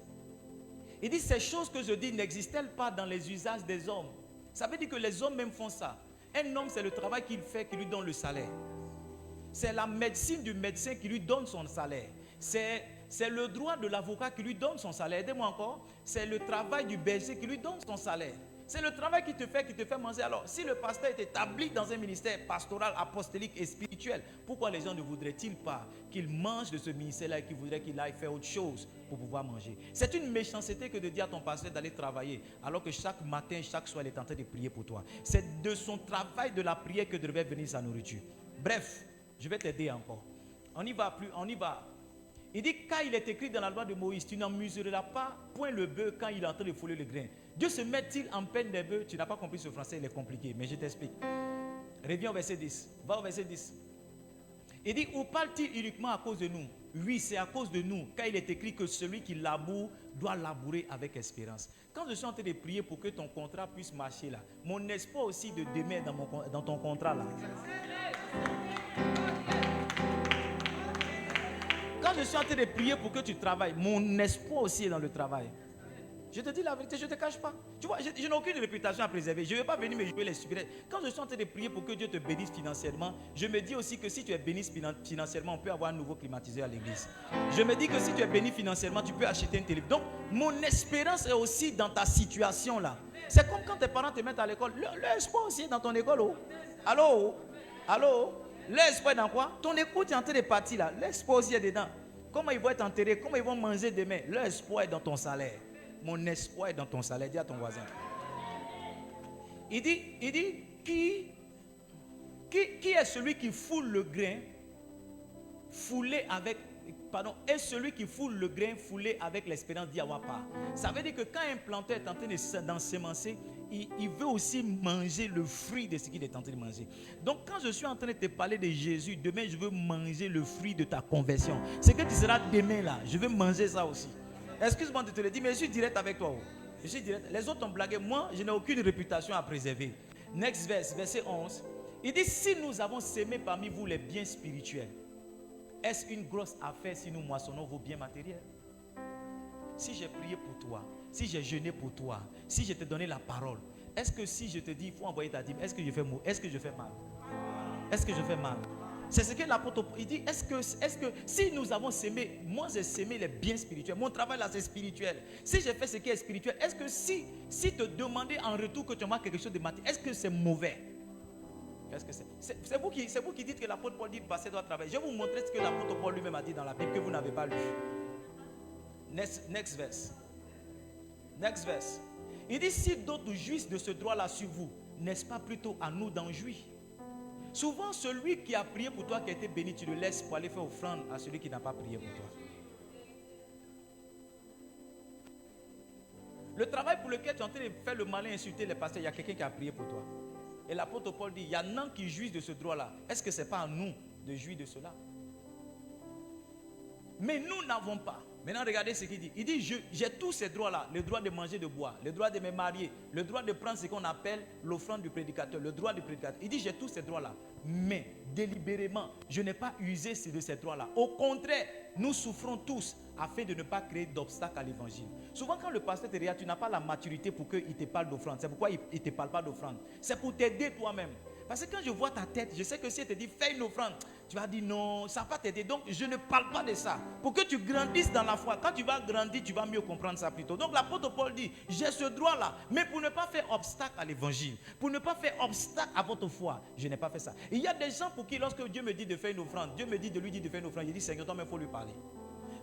Il dit, ces choses que je dis n'existent-elles pas dans les usages des hommes? Ça veut dire que les hommes même font ça. Un homme, c'est le travail qu'il fait qui lui donne le salaire. C'est la médecine du médecin qui lui donne son salaire. C'est le droit de l'avocat qui lui donne son salaire. Aidez-moi encore. C'est le travail du berger qui lui donne son salaire. C'est le travail qui te fait manger. Alors, si le pasteur est établi dans un ministère pastoral, apostolique et spirituel, pourquoi les gens ne voudraient-ils pas qu'il mange de ce ministère-là et qu'ils voudraient qu'il aille faire autre chose pour pouvoir manger? C'est une méchanceté que de dire à ton pasteur d'aller travailler, alors que chaque matin, chaque soir, il est en train de prier pour toi. C'est de son travail de la prière que devait venir sa nourriture. Bref, je vais t'aider encore. On y va. Il dit, car il est écrit dans la loi de Moïse, tu n'en mesureras pas point le bœuf quand il est en train de fouler le grain. Dieu se met-il en peine des bœufs? Tu n'as pas compris ce français, il est compliqué, mais je t'explique. Reviens au verset 10. Va au verset 10. Il dit, ou parle-t-il uniquement à cause de nous? Oui, c'est à cause de nous, car il est écrit que celui qui laboure doit labourer avec espérance. Quand je suis en train de prier pour que ton contrat puisse marcher là, mon espoir aussi de demain dans ton contrat là. Quand je suis en train de prier pour que tu travailles, mon espoir aussi est dans le travail. Je te dis la vérité, je ne te cache pas. Tu vois, je n'ai aucune réputation à préserver. Je ne vais pas venir me jouer les stupides. Quand je suis en train de prier pour que Dieu te bénisse financièrement, je me dis aussi que si tu es béni financièrement, on peut avoir un nouveau climatiseur à l'église. Je me dis que si tu es béni financièrement, tu peux acheter une télé. Donc, mon espérance est aussi dans ta situation là. C'est comme quand tes parents te mettent à l'école. L'espoir aussi est dans ton école. Oh. Allô? Allô? L'espoir est dans quoi? Ton écoute est en train de partir là. L'espoir aussi est dedans. Comment ils vont être enterrés? Comment ils vont manger demain? L'espoir est dans ton salaire. Mon espoir est dans ton salaire. Dis à ton voisin. Il dit qui est celui qui foule le grain foulé avec, pardon, est celui qui foule le grain foulé avec l'espérance d'y avoir part. Ça veut dire que quand un planteur est en train d'ensemencer, il veut aussi manger le fruit de ce qu'il est en train de manger. Donc quand je suis en train de te parler de Jésus, demain je veux manger le fruit de ta conversion. Ce que tu seras demain là, je veux manger ça aussi. Excuse-moi de te le dire, mais je suis direct avec toi. Je suis direct. Les autres ont blagué. Moi, je n'ai aucune réputation à préserver. Next verse, verset 11. Il dit, si nous avons sémé parmi vous les biens spirituels, est-ce une grosse affaire si nous moissonnons vos biens matériels? Si j'ai prié pour toi, si j'ai jeûné pour toi, si je t'ai donné la parole, est-ce que si je te dis, il faut envoyer ta dîme, est-ce que je fais mal? Est-ce que je fais mal? Est-ce que je fais mal? C'est ce que l'apôtre il dit. Est-ce que si nous avons sémé, moi j'ai sémé les biens spirituels, mon travail là c'est spirituel. Si j'ai fait ce qui est spirituel, est-ce que si te demander en retour que tu envoies quelque chose de matériel, est-ce que c'est mauvais? Qu'est-ce que c'est? C'est vous qui dites que l'apôtre Paul dit passer doit travailler. Je vais vous montrer ce que l'apôtre Paul lui-même a dit dans la Bible que vous n'avez pas lu. Next verse. Next verse. Il dit, si d'autres jouissent de ce droit-là sur vous, n'est-ce pas plutôt à nous d'en jouir? Souvent, celui qui a prié pour toi, qui a été béni, tu le laisses pour aller faire offrande à celui qui n'a pas prié pour toi. Le travail pour lequel tu es en train de faire le malin, insulter les pasteurs, il y a quelqu'un qui a prié pour toi. Et l'apôtre Paul dit, il y en a qui jouissent de ce droit-là. Est-ce que ce n'est pas à nous de jouir de cela? Mais nous n'avons pas. Maintenant, regardez ce qu'il dit. Il dit, j'ai tous ces droits-là. Le droit de manger, de boire. Le droit de me marier. Le droit de prendre ce qu'on appelle l'offrande du prédicateur. Le droit du prédicateur. Il dit, j'ai tous ces droits-là. Mais, délibérément, je n'ai pas usé de ces droits-là. Au contraire, nous souffrons tous afin de ne pas créer d'obstacles à l'évangile. Souvent, quand le pasteur te regarde, tu n'as pas la maturité pour qu'il te parle d'offrande. C'est pourquoi il ne te parle pas d'offrande. C'est pour t'aider toi-même. Parce que quand je vois ta tête, je sais que si elle te dit fais une offrande, tu vas dire non, ça ne va pas t'aider. Donc je ne parle pas de ça. Pour que tu grandisses dans la foi. Quand tu vas grandir, tu vas mieux comprendre ça plutôt. Donc l'apôtre Paul dit, j'ai ce droit-là. Mais pour ne pas faire obstacle à l'évangile, pour ne pas faire obstacle à votre foi, je n'ai pas fait ça. Il y a des gens pour qui lorsque Dieu me dit de faire une offrande, Dieu me dit de lui dire de faire une offrande, il dit Seigneur, toi-même il faut lui parler.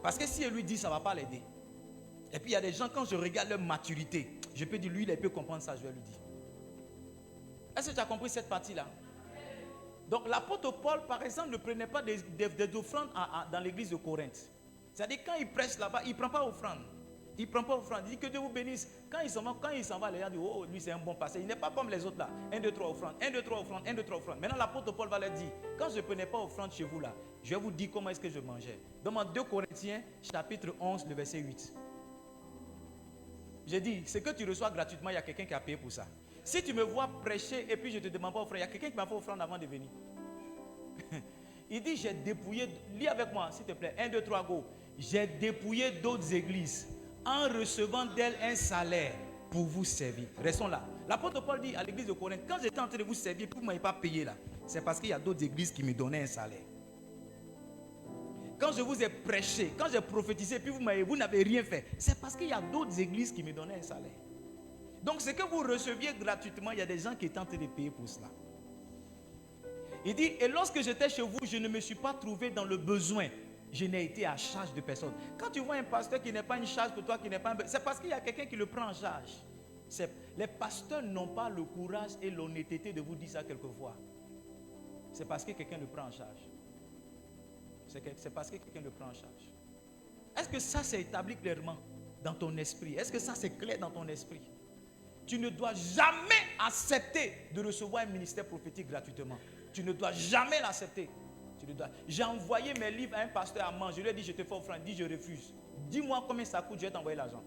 Parce que si elle lui dit, ça ne va pas l'aider. Et puis il y a des gens, quand je regarde leur maturité, je peux dire, lui, il peut comprendre ça, je vais lui dire. Est-ce que tu as compris cette partie-là? Donc l'apôtre Paul, par exemple, ne prenait pas des offrandes dans l'église de Corinthe. C'est-à-dire quand il prêche là-bas, il ne prend pas offrande. Il ne prend pas offrande. Il dit que Dieu vous bénisse. Quand il s'en va, les gens disent, oh, lui c'est un bon pasteur. Il n'est pas comme les autres là. 1, 2, 3 offrandes. 1, 2, 3 offrandes. 1, 2, 3 offrandes. Maintenant l'apôtre Paul va leur dire, quand je ne prenais pas offrande chez vous là, je vais vous dire comment est-ce que je mangeais. Dans 2 Corinthiens, chapitre 11, le verset 8. J'ai dit, ce que tu reçois gratuitement, il y a quelqu'un qui a payé pour ça. Si tu me vois prêcher et puis je ne te demande pas offrande, il y a quelqu'un qui m'a fait offrande avant de venir. Il dit, j'ai dépouillé, lis avec moi s'il te plaît, 1, 2, 3, go. J'ai dépouillé d'autres églises en recevant d'elles un salaire pour vous servir. Restons là. L'apôtre Paul dit à l'église de Corinthe, quand j'étais en train de vous servir, vous ne m'avez pas payé là. C'est parce qu'il y a d'autres églises qui me donnaient un salaire. Quand je vous ai prêché, quand j'ai prophétisé, puis vous n'avez rien fait, c'est parce qu'il y a d'autres églises qui me donnaient un salaire. Donc ce que vous receviez gratuitement, il y a des gens qui étaient en train de payer pour cela. Il dit, et lorsque j'étais chez vous, je ne me suis pas trouvé dans le besoin. Je n'ai été à charge de personne. Quand tu vois un pasteur qui n'est pas une charge pour toi, qui n'est pas c'est parce qu'il y a quelqu'un qui le prend en charge. Les pasteurs n'ont pas le courage et l'honnêteté de vous dire ça quelquefois. C'est parce que quelqu'un le prend en charge. C'est parce que quelqu'un le prend en charge. Est-ce que ça s'est établi clairement dans ton esprit? Est-ce que ça c'est clair dans ton esprit? Tu ne dois jamais accepter de recevoir un ministère prophétique gratuitement. Tu ne dois jamais l'accepter. Tu le dois. J'ai envoyé mes livres à un pasteur à Mans. Je lui ai dit, je te fais offrande. Il dit, je refuse. Dis-moi combien ça coûte, je vais t'envoyer l'argent.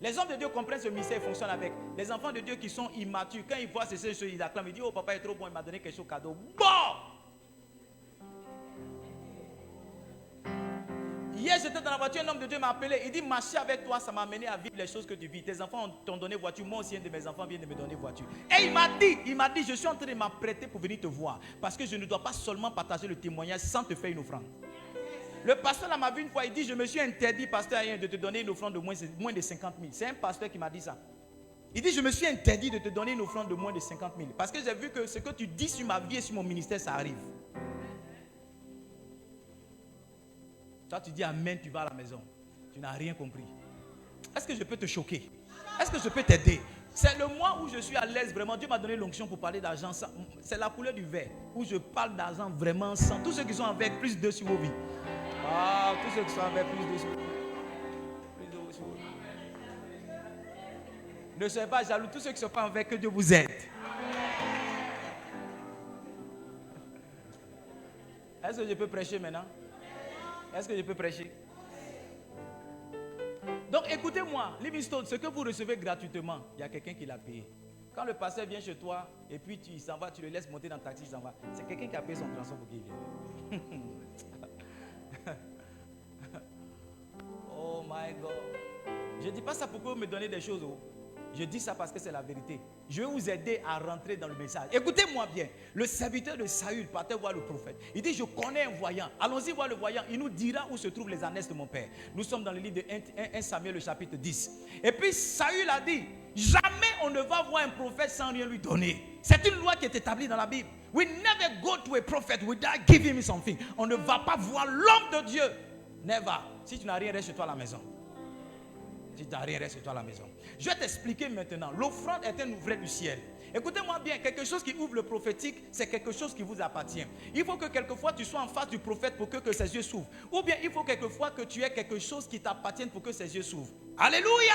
Les hommes de Dieu comprennent ce mystère et fonctionnent avec. Les enfants de Dieu qui sont immatures, quand ils voient ces choses, ils acclament. Ils disent, oh papa est trop bon, il m'a donné quelque chose cadeau. Bon! Hier, j'étais dans la voiture, un homme de Dieu m'a appelé. Il dit, marcher avec toi, ça m'a amené à vivre les choses que tu vis. Tes enfants t'ont donné voiture. Moi aussi, un de mes enfants vient de me donner voiture. Et il m'a dit, je suis en train de m'apprêter pour venir te voir. Parce que je ne dois pas seulement partager le témoignage sans te faire une offrande. Le pasteur là m'a vu une fois, il dit, je me suis interdit, pasteur, de te donner une offrande de moins de 50 000. C'est un pasteur qui m'a dit ça. Il dit, je me suis interdit de te donner une offrande de moins de 50 000. Parce que j'ai vu que ce que tu dis sur ma vie et sur mon ministère, ça arrive. Toi, tu dis amen, tu vas à la maison. Tu n'as rien compris. Est-ce que je peux te choquer? Est-ce que je peux t'aider? C'est le mois où je suis à l'aise vraiment. Dieu m'a donné l'onction pour parler d'argent. C'est la couleur du vert. Où je parle d'argent vraiment sans. Tous ceux qui sont avec plus de sur vos vies. Ah, tous ceux qui sont avec plus de sur vos vies. Plus de sur vos vies. Ne soyez pas jaloux. Tous ceux qui ne sont pas avec, que Dieu vous aide. Est-ce que je peux prêcher maintenant? Est-ce que je peux prêcher? Donc écoutez-moi, Livingstone, ce que vous recevez gratuitement, il y a quelqu'un qui l'a payé. Quand le pasteur vient chez toi et puis il s'en va, tu le laisses monter dans le taxi, il s'en va. C'est quelqu'un qui a payé son transport pour qu'il vienne. Oh my God. Je ne dis pas ça pour que vous me donnez des choses. Oh. Je dis ça parce que c'est la vérité. Je vais vous aider à rentrer dans le message. Écoutez-moi bien. Le serviteur de Saül partait voir le prophète. Il dit, je connais un voyant. Allons-y voir le voyant. Il nous dira où se trouvent les ânesses de mon père. Nous sommes dans le livre de 1 Samuel, le chapitre 10. Et puis Saül a dit, jamais on ne va voir un prophète sans rien lui donner. C'est une loi qui est établie dans la Bible. We never go to a prophet without giving him something. On ne va pas voir l'homme de Dieu. Never. Si tu n'as rien, reste chez toi à la maison. Si tu n'as rien, reste chez toi à la maison. Je vais t'expliquer maintenant. L'offrande est un ouvret du ciel. Écoutez-moi bien, quelque chose qui ouvre le prophétique, c'est quelque chose qui vous appartient. Il faut que quelquefois tu sois en face du prophète pour que ses yeux s'ouvrent. Ou bien il faut quelquefois que tu aies quelque chose qui t'appartienne pour que ses yeux s'ouvrent. Alléluia!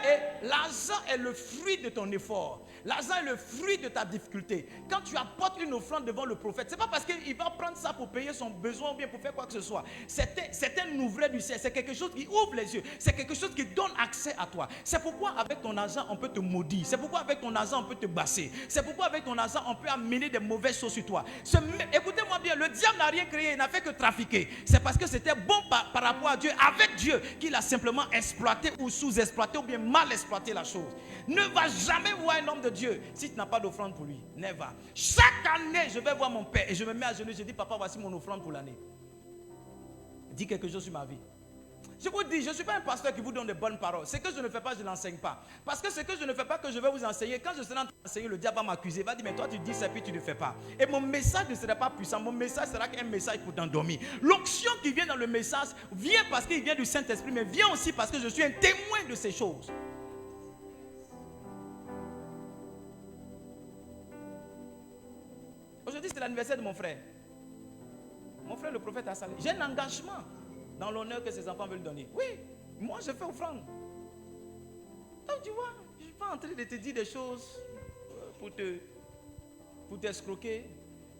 Et l'argent est le fruit de ton effort. L'argent est le fruit de ta difficulté. Quand tu apportes une offrande devant le prophète, ce n'est pas parce qu'il va prendre ça pour payer son besoin ou bien pour faire quoi que ce soit. C'est un ouvret du ciel. C'est quelque chose qui ouvre les yeux. C'est quelque chose qui donne accès à toi. C'est pourquoi avec ton argent, on peut te maudire. C'est pourquoi avec ton argent, on peut te basser. C'est pourquoi avec ton argent, on peut amener des mauvaises choses sur toi. Écoutez-moi bien, le diable n'a rien créé, il n'a fait que trafiquer. C'est parce que c'était bon par rapport à Dieu, avec Dieu, qu'il a simplement exploité ou sous-exploité ou bien mal exploité la chose. Ne va jamais voir un homme de Dieu si tu n'as pas d'offrande pour lui. Never. Chaque année, je vais voir mon père et je me mets à genoux. Je dis, papa, voici mon offrande pour l'année. Dis quelque chose sur ma vie. Je vous dis, je ne suis pas un pasteur qui vous donne des bonnes paroles. Ce que je ne fais pas, je ne l'enseigne pas. Parce que ce que je ne fais pas, que je vais vous enseigner, quand je serai en train d'enseigner, le diable va m'accuser. Il va dire, mais toi tu dis ça puis tu ne fais pas. Et mon message ne sera pas puissant. Mon message sera qu'un message pour t'endormir. L'onction qui vient dans le message vient parce qu'il vient du Saint-Esprit, mais vient aussi parce que je suis un témoin de ces choses. Aujourd'hui, c'est l'anniversaire de mon frère. Mon frère, le prophète, a salé. J'ai un engagement dans l'honneur que ses enfants veulent donner. Oui, moi, je fais offrande. Donc, tu vois, je ne suis pas en train de te dire des choses pour t'escroquer.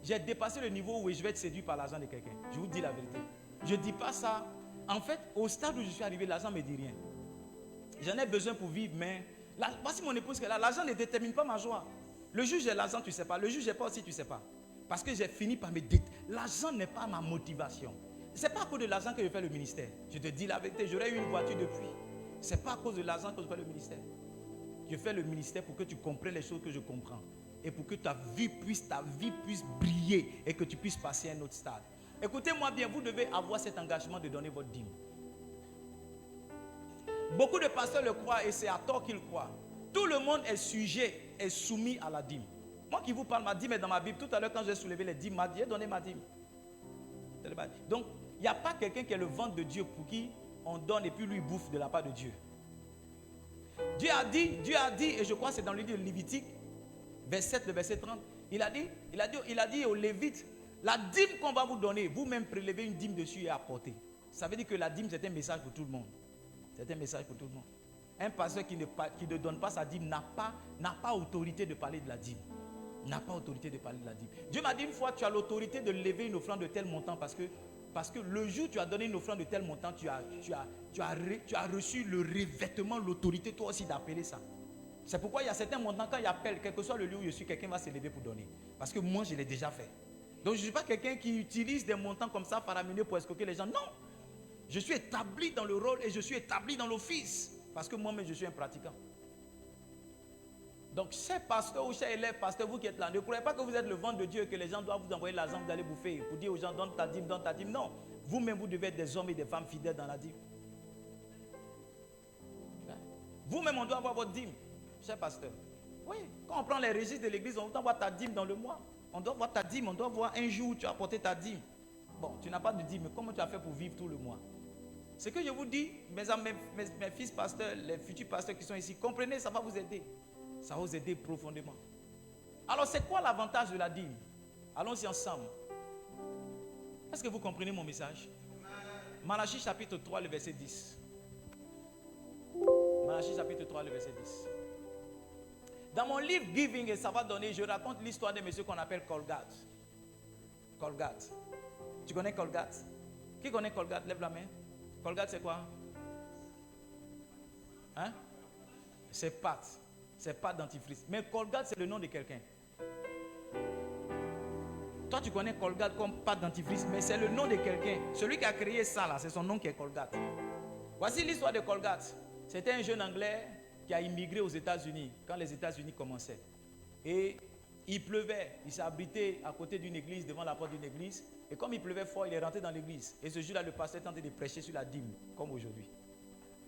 J'ai dépassé le niveau où je vais être séduit par l'argent de quelqu'un. Je vous dis la vérité. Je ne dis pas ça. En fait, au stade où je suis arrivé, l'argent ne me dit rien. J'en ai besoin pour vivre, mais voici mon épouse qui est là. L'argent ne détermine pas ma joie. Le jour où j'ai l'argent, tu ne sais pas. Le jour où je n'ai pas aussi, tu ne sais pas. Parce que j'ai fini par me dire, l'argent n'est pas ma motivation. Ce n'est pas à cause de l'argent que je fais le ministère. Je te dis la vérité, j'aurais eu une voiture depuis. Ce n'est pas à cause de l'argent que je fais le ministère. Je fais le ministère pour que tu comprennes les choses que je comprends. Et pour que ta vie puisse briller et que tu puisses passer à un autre stade. Écoutez-moi bien, vous devez avoir cet engagement de donner votre dîme. Beaucoup de pasteurs le croient et c'est à tort qu'ils croient. Tout le monde est sujet, est soumis à la dîme. Moi qui vous parle, ma dîme est dans ma Bible. Tout à l'heure, quand j'ai soulevé les dîmes, j'ai donné ma dîme. Donc, il n'y a pas quelqu'un qui est le ventre de Dieu pour qui on donne et puis lui bouffe de la part de Dieu. Dieu a dit, et je crois que c'est dans le livre de Lévitique, le verset 30, il a dit aux Lévites, la dîme qu'on va vous donner, vous-même prélevez une dîme dessus et apportez. Ça veut dire que la dîme, c'est un message pour tout le monde. C'est un message pour tout le monde. Un pasteur qui ne donne pas sa dîme n'a pas autorité de parler de la dîme. n'a pas autorité de parler de la dîme. Dieu m'a dit une fois, tu as l'autorité de lever une offrande de tel montant parce que le jour où tu as donné une offrande de tel montant, tu as reçu le revêtement, l'autorité toi aussi d'appeler ça. C'est pourquoi il y a certains montants, quand il appelle, quel que soit le lieu où je suis, quelqu'un va se lever pour donner. Parce que moi, je l'ai déjà fait. Donc je ne suis pas quelqu'un qui utilise des montants comme ça faramineux pour escroquer les gens. Non. Je suis établi dans le rôle et je suis établi dans l'office. Parce que moi-même, je suis un pratiquant. Donc, cher pasteur ou cher élève, pasteur, vous qui êtes là, ne croyez pas que vous êtes le ventre de Dieu et que les gens doivent vous envoyer l'argent d'aller bouffer pour dire aux gens, donne ta dîme, donne ta dîme. Non. Vous-même, vous devez être des hommes et des femmes fidèles dans la dîme. Vous-même, on doit avoir votre dîme, cher pasteur. Oui, quand on prend les registres de l'église, on doit voir ta dîme dans le mois. On doit voir ta dîme, on doit voir un jour où tu as apporté ta dîme. Bon, tu n'as pas de dîme, mais comment tu as fait pour vivre tout le mois? Ce que je vous dis, mes fils pasteurs, les futurs pasteurs qui sont ici, comprenez, ça va vous aider. Ça va vous aider profondément. Alors, c'est quoi l'avantage de la dîme? Allons-y ensemble. Est-ce que vous comprenez mon message? Malachie chapitre 3, le verset 10. Malachie chapitre 3, le verset 10. Dans mon livre Giving et ça va donner, je raconte l'histoire de monsieur qu'on appelle Colgate. Colgate. Tu connais Colgate? Qui connaît Colgate? Lève la main. Colgate, c'est quoi? Hein? C'est pâte. C'est pâte dentifrice. Mais Colgate, c'est le nom de quelqu'un. Toi, tu connais Colgate comme pâte dentifrice, mais c'est le nom de quelqu'un. Celui qui a créé ça, là, c'est son nom qui est Colgate. Voici l'histoire de Colgate. C'était un jeune Anglais qui a immigré aux États-Unis quand les États-Unis commençaient. Et il pleuvait. Il s'est abrité à côté d'une église, devant la porte d'une église. Et comme il pleuvait fort, il est rentré dans l'église. Et ce jour-là, le pasteur tentait de prêcher sur la dîme, comme aujourd'hui.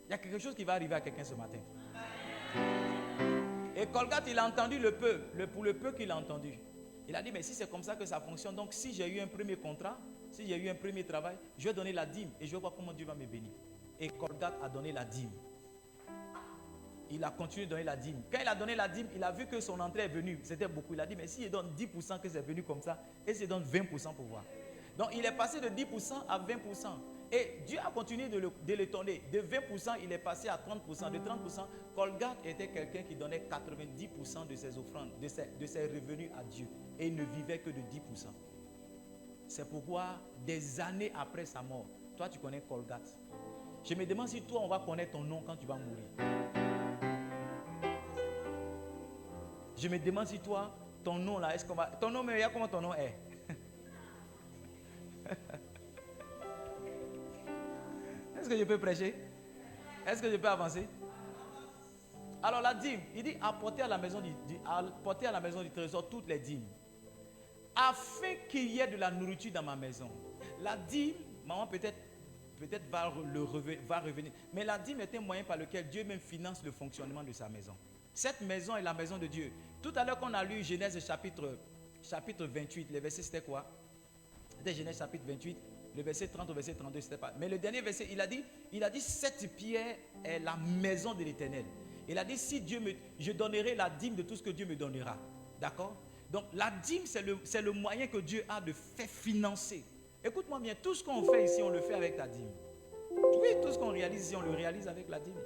Il y a quelque chose qui va arriver à quelqu'un ce matin. Et Colgate, il a entendu pour le peu qu'il a entendu. Il a dit, mais si c'est comme ça que ça fonctionne, donc si j'ai eu un premier contrat, si j'ai eu un premier travail, je vais donner la dîme et je vais voir comment Dieu va me bénir. Et Colgate a donné la dîme. Il a continué de donner la dîme. Quand il a donné la dîme, il a vu que son entrée est venue. C'était beaucoup. Il a dit, mais si je donne 10% que c'est venu comme ça, et si je donne 20% pour voir. Donc il est passé de 10% à 20%. Et Dieu a continué de l'étonner. De 20%, il est passé à 30%. De 30%, Colgate était quelqu'un qui donnait 90% de ses offrandes, de ses revenus à Dieu. Et il ne vivait que de 10%. C'est pourquoi, des années après sa mort, toi tu connais Colgate. Je me demande si toi on va connaître ton nom quand tu vas mourir. Je me demande si toi, ton nom là, est-ce qu'on va... Ton nom, mais regarde comment ton nom est. Est-ce que je peux prêcher? Est-ce que je peux avancer? Alors la dîme, il dit apportez à la maison du trésor toutes les dîmes. Afin qu'il y ait de la nourriture dans ma maison. La dîme, maman peut-être va revenir. Mais la dîme est un moyen par lequel Dieu même finance le fonctionnement de sa maison. Cette maison est la maison de Dieu. Tout à l'heure qu'on a lu Genèse chapitre 28, le verset c'était quoi? C'était Genèse chapitre 28, le verset 30 au verset 32, c'était pas. Mais le dernier verset, il a dit cette pierre est la maison de l'Éternel. Il a dit si je donnerai la dîme de tout ce que Dieu me donnera. D'accord? Donc la dîme c'est le moyen que Dieu a de faire financer. Écoute-moi bien, tout ce qu'on fait ici, on le fait avec la dîme. Oui, tout ce qu'on réalise ici, on le réalise avec la dîme.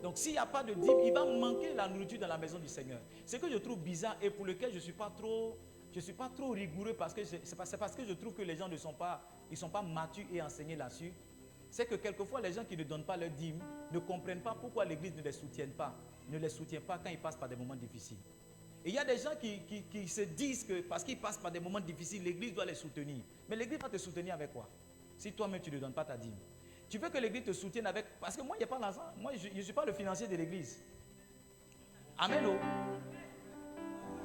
Donc s'il n'y a pas de dîme, il va manquer la nourriture dans la maison du Seigneur. Ce que je trouve bizarre et pour lequel je ne suis pas trop rigoureux parce que c'est parce que je trouve que les gens ne sont pas matures et enseignés là-dessus. C'est que quelquefois les gens qui ne donnent pas leur dîme ne comprennent pas pourquoi l'Église ne les soutient pas quand ils passent par des moments difficiles. Et il y a des gens qui se disent que parce qu'ils passent par des moments difficiles, l'Église doit les soutenir. Mais l'Église va te soutenir avec quoi? Si toi-même tu ne donnes pas ta dîme. Tu veux que l'Église te soutienne avec... Parce que moi, il n'y a pas l'argent. Moi, je ne suis pas le financier de l'Église. Amen.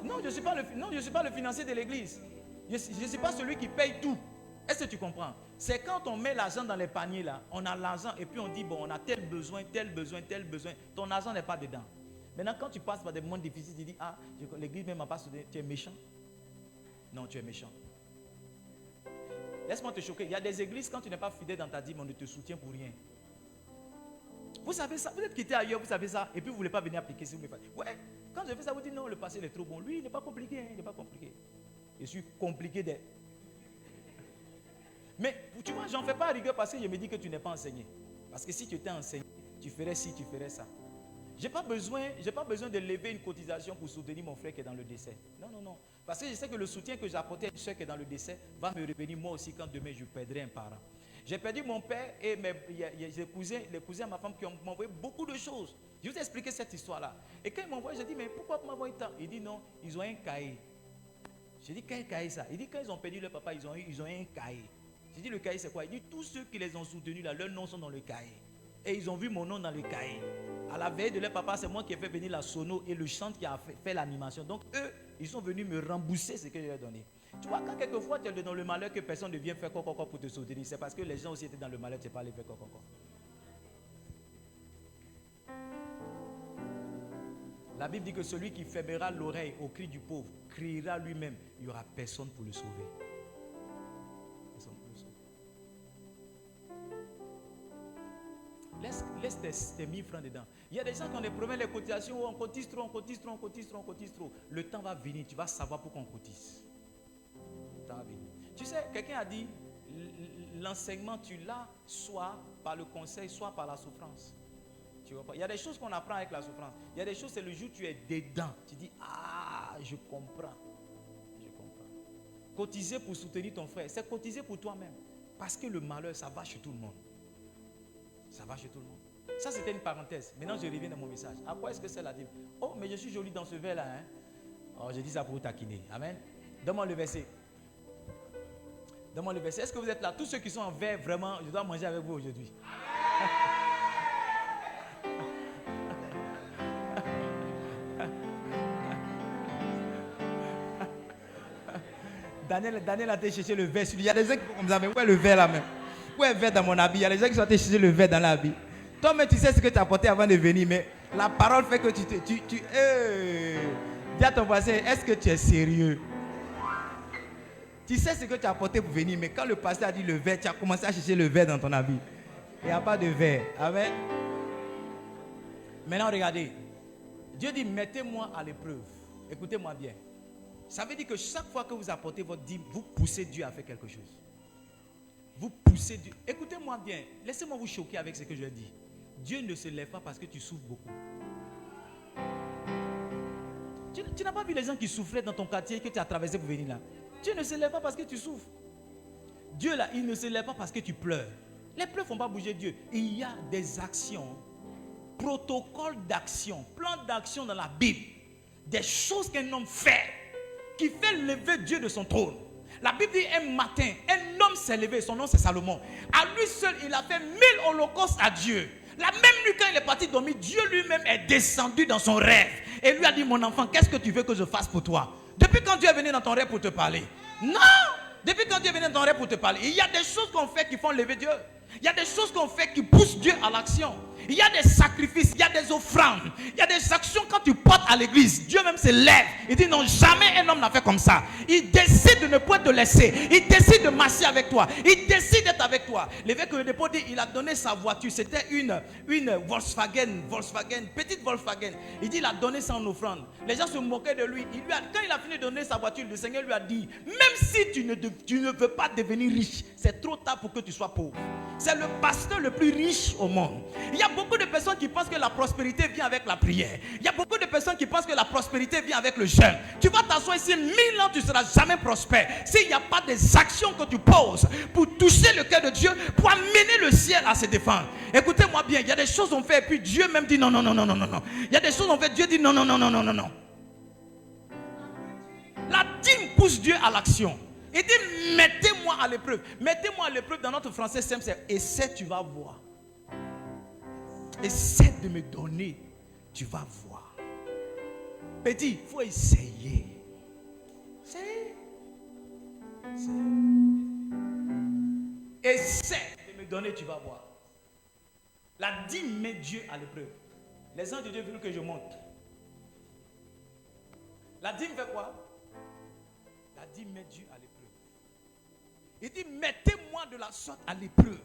Non, je ne suis pas le financier de l'Église. Je ne suis pas celui qui paye tout. Est-ce que tu comprends? C'est quand on met l'argent dans les paniers, là, on a l'argent et puis on dit, bon, on a tel besoin, tel besoin, tel besoin. Ton argent n'est pas dedans. Maintenant, quand tu passes par des moments difficiles, tu dis, ah, l'Église même m'a pas soutenu. Tu es méchant. Non, tu es méchant. Laisse-moi te choquer. Il y a des églises, quand tu n'es pas fidèle dans ta dîme, on ne te soutient pour rien. Vous savez ça, vous êtes quitté ailleurs, vous savez ça, et puis vous ne voulez pas venir appliquer si vous me faites. Ouais, quand je fais ça, vous dites non, le passé est trop bon. Lui, il n'est pas compliqué, il n'est pas compliqué. Je suis compliqué d'être. Mais tu vois, j'en fais pas rigueur parce que je me dis que tu n'es pas enseigné. Parce que si tu étais enseigné, tu ferais ci, tu ferais ça. Je n'ai pas besoin de lever une cotisation pour soutenir mon frère qui est dans le décès. Non, non, non. Parce que je sais que le soutien que j'ai apporté à une soeur qui est dans le décès va me revenir moi aussi quand demain je perdrai un parent. J'ai perdu mon père et il y a les cousins à ma femme qui m'ont envoyé beaucoup de choses. Je vais vous expliquer cette histoire-là. Et quand ils m'envoient, je dis, mais pourquoi vous m'envoyez tant? Il dit, non, ils ont un cahier. J'ai dit, quel cahier ça? Il dit, quand ils ont perdu leur papa, ils ont un cahier. J'ai dit, le cahier c'est quoi? Il dit, tous ceux qui les ont soutenus là, leurs noms sont dans le cahier. Et ils ont vu mon nom dans le cahier. À la veille de leur papa, c'est moi qui ai fait venir la sono et le chant qui a fait l'animation. Donc eux, ils sont venus me rembourser ce que je leur ai donné. Tu vois, quand quelquefois tu es dans le malheur que personne ne vient faire coco pour te soutenir, c'est parce que les gens aussi étaient dans le malheur, tu n'es pas allé faire coco. La Bible dit que celui qui fermera l'oreille au cri du pauvre criera lui-même. Il n'y aura personne pour le sauver. Personne pour le sauver. Laisse tes 1000 francs dedans. Il y a des gens qui ont des problèmes, les cotisations, on cotise trop. Le temps va venir, tu vas savoir pourquoi on cotise. Le temps va venir. Tu sais, quelqu'un a dit, l'enseignement, tu l'as soit par le conseil, soit par la souffrance. Tu vois pas? Il y a des choses qu'on apprend avec la souffrance. Il y a des choses, c'est le jour où tu es dedans. Tu dis, ah, je comprends. Cotiser pour soutenir ton frère, c'est cotiser pour toi-même. Parce que le malheur, ça va chez tout le monde. Ça va chez tout le monde. Ça, c'était une parenthèse. Maintenant, je reviens dans mon message. À quoi est-ce que c'est la Bible? Oh, mais je suis jolie dans ce verre-là. Hein? Oh, je dis ça pour vous taquiner. Amen. Donne-moi le verset. Donne-moi le verset. Est-ce que vous êtes là? Tous ceux qui sont en verre, vraiment, je dois manger avec vous aujourd'hui. Daniel a été chercher le verre. Il y a des gens qui font comme ça, mais où est le verre là même? Où est le verre dans mon habit? Il y a des gens qui sont allés chercher le verre dans l'habit. Toi-même, tu sais ce que tu as apporté avant de venir, mais la parole fait que dis à ton voisin, est-ce que tu es sérieux? Tu sais ce que tu as apporté pour venir, mais quand le pasteur a dit le verre, tu as commencé à chercher le verre dans ton habit. Il n'y a pas de verre. Amen. Maintenant, regardez. Dieu dit, mettez-moi à l'épreuve. Écoutez-moi bien. Ça veut dire que chaque fois que vous apportez votre dîme, vous poussez Dieu à faire quelque chose. Vous poussez Dieu. Écoutez-moi bien. Laissez-moi vous choquer avec ce que je dis. Dieu ne se lève pas parce que tu souffres beaucoup. Tu n'as pas vu les gens qui souffraient dans ton quartier que tu as traversé pour venir là? Dieu ne se lève pas parce que tu souffres. Dieu là, il ne se lève pas parce que tu pleures. Les pleurs ne font pas bouger Dieu. Il y a des actions, protocoles d'action, plans d'action dans la Bible. Des choses qu'un homme fait qui fait lever Dieu de son trône. La Bible dit un matin, un homme s'est levé, son nom c'est Salomon. À lui seul, il a fait 1000 holocaustes à Dieu. La même nuit quand il est parti dormir, Dieu lui-même est descendu dans son rêve et lui a dit, mon enfant, qu'est-ce que tu veux que je fasse pour toi? Depuis quand Dieu est venu dans ton rêve pour te parler? Non! Depuis quand Dieu est venu dans ton rêve pour te parler? Il y a des choses qu'on fait qui font lever Dieu. Il y a des choses qu'on fait qui poussent Dieu à l'action. Il y a des sacrifices, il y a des offrandes, il y a des actions quand tu portes à l'église. Dieu même se lève. Il dit non, jamais un homme n'a fait comme ça. Il décide de ne pas te laisser. Il décide de marcher avec toi. Il décide d'être avec toi. L'évêque de dépôt dit, il a donné sa voiture. C'était une Volkswagen, petite Volkswagen. Il dit, il a donné ça en offrande. Les gens se moquaient de lui. Quand il a fini de donner sa voiture, le Seigneur lui a dit, même si tu ne veux pas devenir riche, c'est trop tard pour que tu sois pauvre. C'est le pasteur le plus riche au monde. Il y a beaucoup de personnes qui pensent que la prospérité vient avec la prière. Il y a beaucoup de personnes qui pensent que la prospérité vient avec le jeûne. Tu vas t'asseoir ici 1000 ans, tu ne seras jamais prospère. S'il n'y a pas des actions que tu poses pour toucher le cœur de Dieu, pour amener le ciel à se défendre. Écoutez-moi bien, il y a des choses qu'on fait et puis Dieu même dit non. Il y a des choses qu'on fait, Dieu dit non. La dîme pousse Dieu à l'action. Il dit, mettez-moi à l'épreuve. Mettez-moi à l'épreuve dans notre français simple, c'est essaie, tu vas voir. Essaie de me donner, tu vas voir. Petit, il faut essayer. Essaie de me donner, tu vas voir. La dîme met Dieu à l'épreuve. Les anges de Dieu veulent que je monte. La dîme fait quoi? La dîme met Dieu à l'épreuve. Il dit, mettez-moi de la sorte à l'épreuve.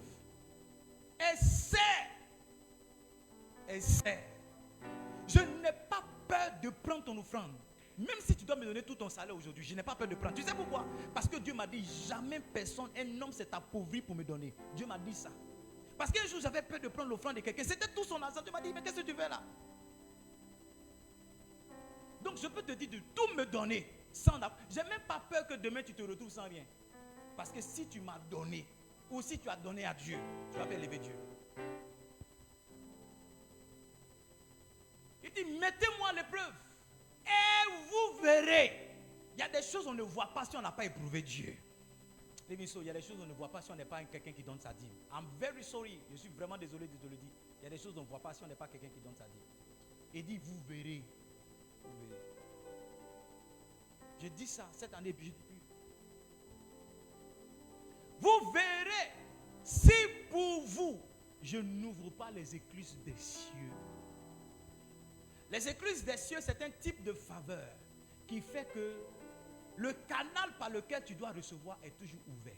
Essaie. Je n'ai pas peur de prendre ton offrande. Même si tu dois me donner tout ton salaire aujourd'hui, je n'ai pas peur de prendre. Tu sais pourquoi? Parce que Dieu m'a dit, jamais personne, un homme s'est appauvri pour me donner. Dieu m'a dit ça. Parce qu'un jour, j'avais peur de prendre l'offrande de quelqu'un. C'était tout son argent. Dieu m'a dit, mais qu'est-ce que tu fais là? Donc je peux te dire de tout me donner. Je n'ai même pas peur que demain tu te retrouves sans rien. Parce que si tu m'as donné, ou si tu as donné à Dieu, tu vas faire lever Dieu. Il dit, mettez-moi à l'épreuve. Et vous verrez. Il y a des choses qu'on ne voit pas si on n'a pas éprouvé Dieu. Il y a des choses qu'on ne voit pas si on n'est pas quelqu'un qui donne sa dîme. I'm very sorry. Je suis vraiment désolé de te le dire. Il y a des choses qu'on ne voit pas si on n'est pas quelqu'un qui donne sa dîme. Il dit, vous verrez. Vous verrez. Je dis ça cette année, puis je dis plus. Vous verrez si pour vous, je n'ouvre pas les écluses des cieux. Les écluses des cieux, c'est un type de faveur qui fait que le canal par lequel tu dois recevoir est toujours ouvert.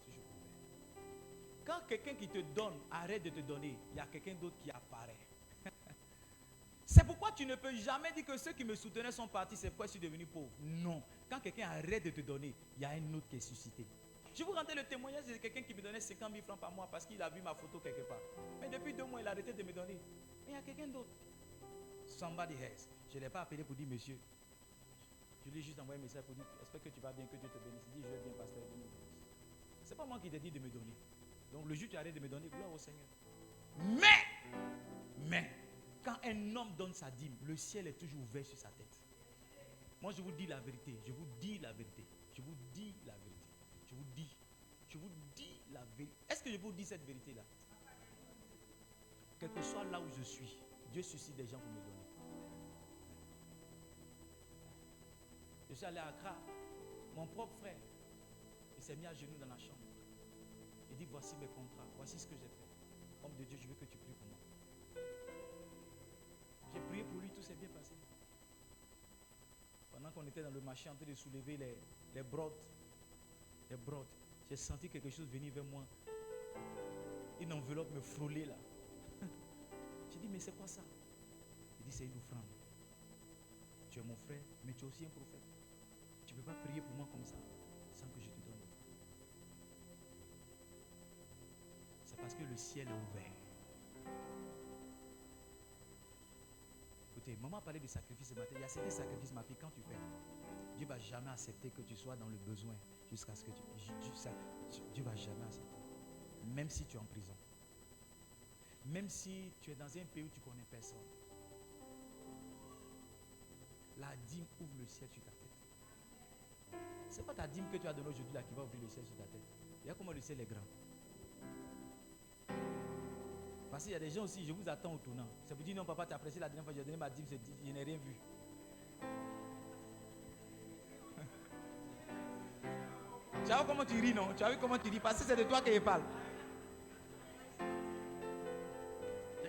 Toujours ouvert. Quand quelqu'un qui te donne arrête de te donner, il y a quelqu'un d'autre qui apparaît. C'est pourquoi tu ne peux jamais dire que ceux qui me soutenaient sont partis, c'est pourquoi je suis devenu pauvre. Non. Quand quelqu'un arrête de te donner, il y a un autre qui est suscité. Je vous rendais le témoignage de quelqu'un qui me donnait 50 000 francs par mois parce qu'il a vu ma photo quelque part. Mais depuis 2 mois, il a arrêté de me donner. Mais il y a quelqu'un d'autre. Somebody else. Je ne l'ai pas appelé pour dire monsieur. Je lui ai juste envoyé un message pour dire j'espère que tu vas bien, que Dieu te bénisse. Il dit je vais bien, pasteur, Dieu me bénisse. Ce n'est pas moi qui t'ai dit de me donner. Donc le jour où tu arrêtes de me donner, gloire au Seigneur. Mais, quand un homme donne sa dîme, le ciel est toujours ouvert sur sa tête. Moi je vous dis la vérité. Je vous dis la vérité. Je vous dis la vérité. Je vous dis la vérité. Est-ce que je vous dis cette vérité-là? Quel que soit là où je suis, Dieu suscite des gens pour me donner. Je suis allé à Accra, mon propre frère, il s'est mis à genoux dans la chambre. Il dit, voici mes contrats, voici ce que j'ai fait. Homme de Dieu, je veux que tu pries pour moi. J'ai prié pour lui, tout s'est bien passé. Pendant qu'on était dans le marché en train de soulever les brodes, j'ai senti quelque chose venir vers moi. Une enveloppe me frôler là. J'ai dit, mais c'est quoi ça? Il dit, c'est une offrande. Tu es mon frère, mais tu es aussi un prophète. Tu ne peux pas prier pour moi comme ça, sans que je te donne. C'est parce que le ciel est ouvert. Écoutez, maman parlait de sacrifice ce matin. Il y a certains sacrifices, ma fille, quand tu fais, Dieu ne va jamais accepter que tu sois dans le besoin jusqu'à ce que Dieu ne va jamais accepter. Même si tu es en prison. Même si tu es dans un pays où tu ne connais personne. La dîme ouvre le ciel sur ta tête. Ce n'est pas ta dîme que tu as donnée aujourd'hui là qui va ouvrir le ciel sur ta tête. Regarde comment le ciel est grand. Parce qu'il y a des gens aussi, je vous attends au tournant. Ça vous dit non papa, tu as apprécié la dernière fois, j'ai donné ma dîme, je n'ai rien vu. Tu as vu comment tu ris, non? Tu as vu comment tu ris? Parce que c'est de toi que je parle.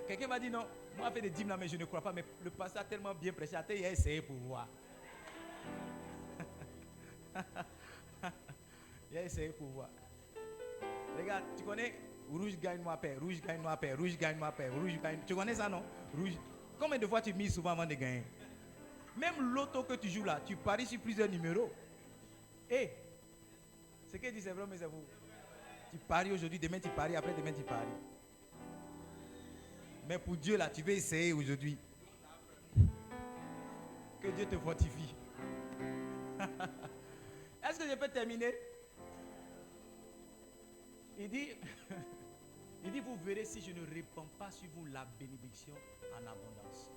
Quelqu'un m'a dit non, moi j'ai fait des dîmes là, mais je ne crois pas. Mais le pasteur a tellement bien prêché, il a essayé pour voir. Il a essayé pour voir. Regarde, tu connais rouge gagne noir pair, rouge gagne noir pair, rouge gagne noir pair, rouge gagne. Tu connais ça non? Rouge. Combien de fois tu mises souvent avant de gagner? Même l'auto que tu joues là, tu paries sur plusieurs numéros. Et ce qu'il dit c'est vrai, mais c'est vous. Tu paries aujourd'hui, demain tu paries, après demain tu paries. Mais pour Dieu là, tu veux essayer aujourd'hui. Que Dieu te fortifie. Est-ce que je peux terminer? Il dit, vous verrez si je ne répands pas sur vous la bénédiction en abondance.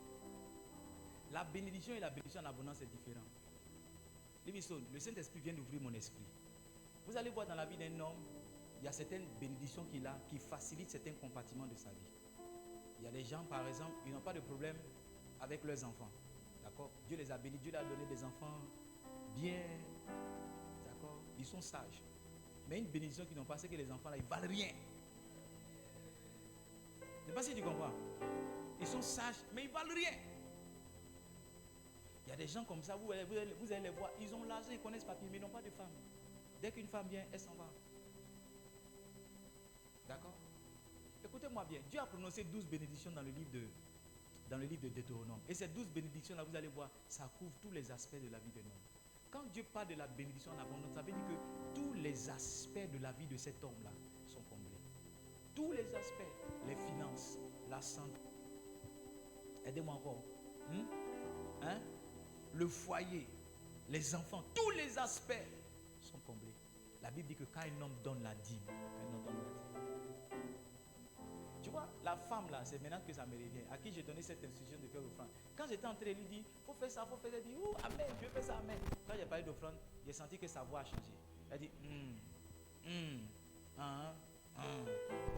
La bénédiction et la bénédiction en abondance, c'est différent. Le Saint-Esprit vient d'ouvrir mon esprit. Vous allez voir dans la vie d'un homme, il y a certaines bénédictions qu'il a qui facilitent certains compartiments de sa vie. Il y a des gens, par exemple, ils n'ont pas de problème avec leurs enfants. D'accord? Dieu les a bénis, Dieu leur a donné des enfants bien. D'accord? Ils sont sages. Mais une bénédiction qu'ils n'ont pas, c'est que les enfants là, ils ne valent rien. Je ne sais pas si tu comprends. Ils sont sages, mais ils ne valent rien. Il y a des gens comme ça, vous allez les voir, ils ont l'argent, ils connaissent papier, mais ils n'ont pas de femme. Dès qu'une femme vient, elle s'en va. D'accord? Écoutez-moi bien, Dieu a prononcé 12 bénédictions dans le livre de Deutéronome. Et ces 12 bénédictions-là, vous allez voir, ça couvre tous les aspects de la vie d'un homme. Quand Dieu parle de la bénédiction en abondance, ça veut dire que tous les aspects de la vie de cet homme-là sont comblés. Tous les aspects, les finances, la santé. Aidez-moi encore. hein, le foyer, les enfants, tous les aspects sont comblés. La Bible dit que quand un homme donne la dîme, tu vois, la femme là, c'est maintenant que ça me revient, à qui j'ai donné cette instruction de faire l'offrande. Quand j'étais entré, elle lui dit, faut faire ça, faut faire ça. Elle dit, oh, amen, Dieu fait ça, amen. Quand j'ai parlé d'offrande, j'ai senti que sa voix a changé. Elle dit,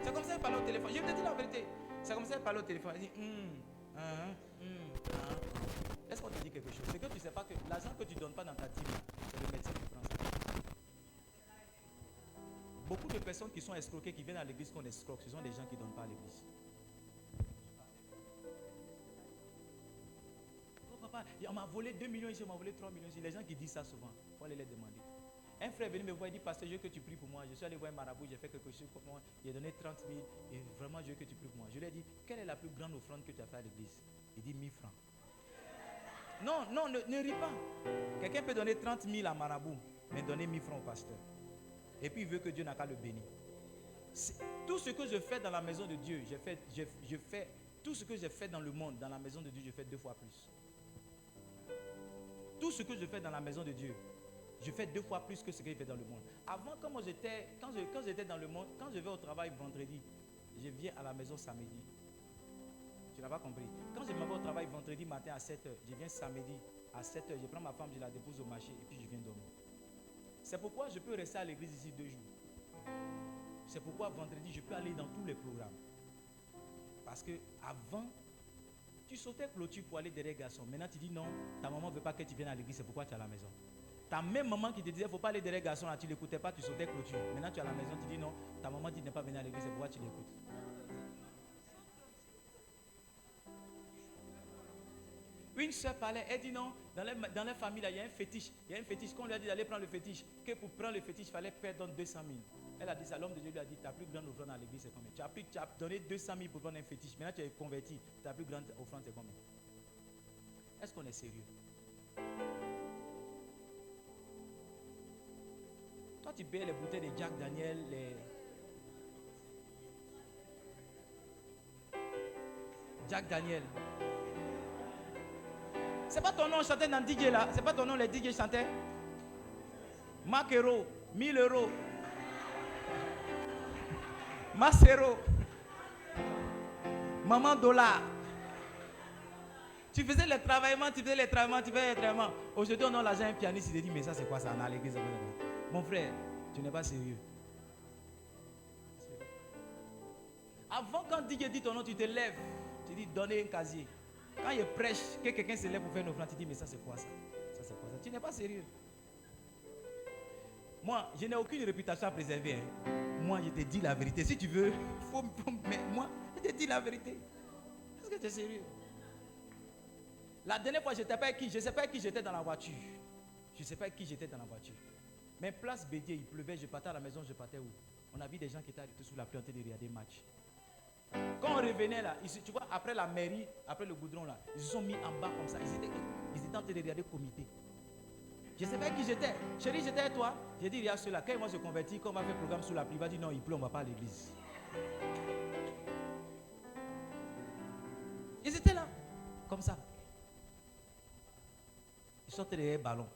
c'est comme ça qu'elle parlait au téléphone. Je vais te dire la vérité. C'est comme ça qu'elle parlait au téléphone. Elle dit, Est-ce qu'on te dit quelque chose? C'est que tu ne sais pas que l'argent que tu ne donnes pas dans ta dîme, c'est le médecin qui prend ça. Beaucoup de personnes qui sont escroquées, qui viennent à l'église qu'on escroque, ce sont des gens qui ne donnent pas à l'église. Oh papa, on m'a volé 2 millions ici, on m'a volé 3 millions ici. Les gens qui disent ça souvent, il faut aller les demander. Un frère est venu me voir, il dit, pasteur, je veux que tu pries pour moi. Je suis allé voir un marabout, j'ai fait quelque chose pour moi. Il a donné 30 000 et vraiment, je veux que tu pries pour moi. Je lui ai dit, quelle est la plus grande offrande que tu as fait à l'église? Il dit 1000 francs. Non, ne ris pas. Quelqu'un peut donner 30 000 à marabout, mais donner 1000 francs au pasteur. Et puis il veut que Dieu n'a qu'à le bénir. Tout ce que je fais dans la maison de Dieu, je fais tout ce que j'ai fait dans le monde, dans la maison de Dieu, je fais 2 fois plus. Tout ce que je fais dans la maison de Dieu, je fais 2 fois plus que ce qu'il fait dans le monde. Avant, quand j'étais dans le monde, quand je vais au travail vendredi, je viens à la maison samedi. Tu n'as pas compris. Quand je m'en vais au travail vendredi matin à 7h, je viens samedi à 7h, je prends ma femme, je la dépose au marché et puis je viens dormir. C'est pourquoi je peux rester à l'église ici 2 jours. C'est pourquoi vendredi, je peux aller dans tous les programmes. Parce que avant, tu sautais clôture pour aller derrière les garçons. Maintenant, tu dis non, ta maman ne veut pas que tu viennes à l'église, c'est pourquoi tu es à la maison. Ta même maman qui te disait, il ne faut pas aller derrière les garçons, là, tu ne l'écoutais pas, tu sautais clôture. Maintenant, tu es à la maison, tu dis non, ta maman dit de ne pas venir à l'église, c'est pourquoi tu l'écoutes. Une soeur parlait, elle dit non, dans les familles, là, il y a un fétiche. Il y a un fétiche. Quand on lui a dit d'aller prendre le fétiche, que pour prendre le fétiche, il fallait perdre 200 000. Elle a dit ça, l'homme de Dieu lui a dit, ta plus grande offrande à l'église, c'est combien? Tu as donné 200 000 pour prendre un fétiche. Maintenant, tu es converti. Ta plus grande offrande, c'est combien? Est-ce qu'on est sérieux? Toi, tu payes les bouteilles de Jack Daniel, Jack Daniel. C'est pas ton nom chantait dans DJ là. C'est pas ton nom les DJ chantaient. Marc Hero, 1000 euros. Macero. Maman Dollar. Tu faisais les travaillements. Aujourd'hui, on a l'argent un pianiste. Il dit, mais ça c'est quoi ça? On a l'église. Mon frère, tu n'es pas sérieux. Avant, quand DJ dit ton nom, tu te lèves. Tu dis, donnez un casier. Quand il prêche, que quelqu'un se lève pour faire une offrande, tu dis, mais ça c'est quoi ça? Ça c'est quoi ça? Tu n'es pas sérieux. Moi, je n'ai aucune réputation à préserver. Hein. Moi, je te dis la vérité. Si tu veux, mais moi, je te dis la vérité. Est-ce que tu es sérieux? La dernière fois, je ne sais pas avec qui. Je ne sais pas avec qui j'étais dans la voiture. Je ne sais pas avec qui j'étais dans la voiture. Mais place Bédier, il pleuvait, je partais à la maison, je partais où? On a vu des gens qui étaient arrêtés sous la pluie en train de regarder le match. Quand on revenait là, tu vois, après la mairie, après le goudron là, ils se sont mis en bas comme ça. Ils étaient en train de regarder le comité. Je ne sais pas qui j'étais. Chérie, j'étais avec toi. J'ai dit, il y a ceux-là. Quand ils vont se convertir, quand on va faire le programme sous la pluie, il va dire non, il pleut, on ne va pas à l'église. Ils étaient là, comme ça. Ils sortaient derrière le ballon.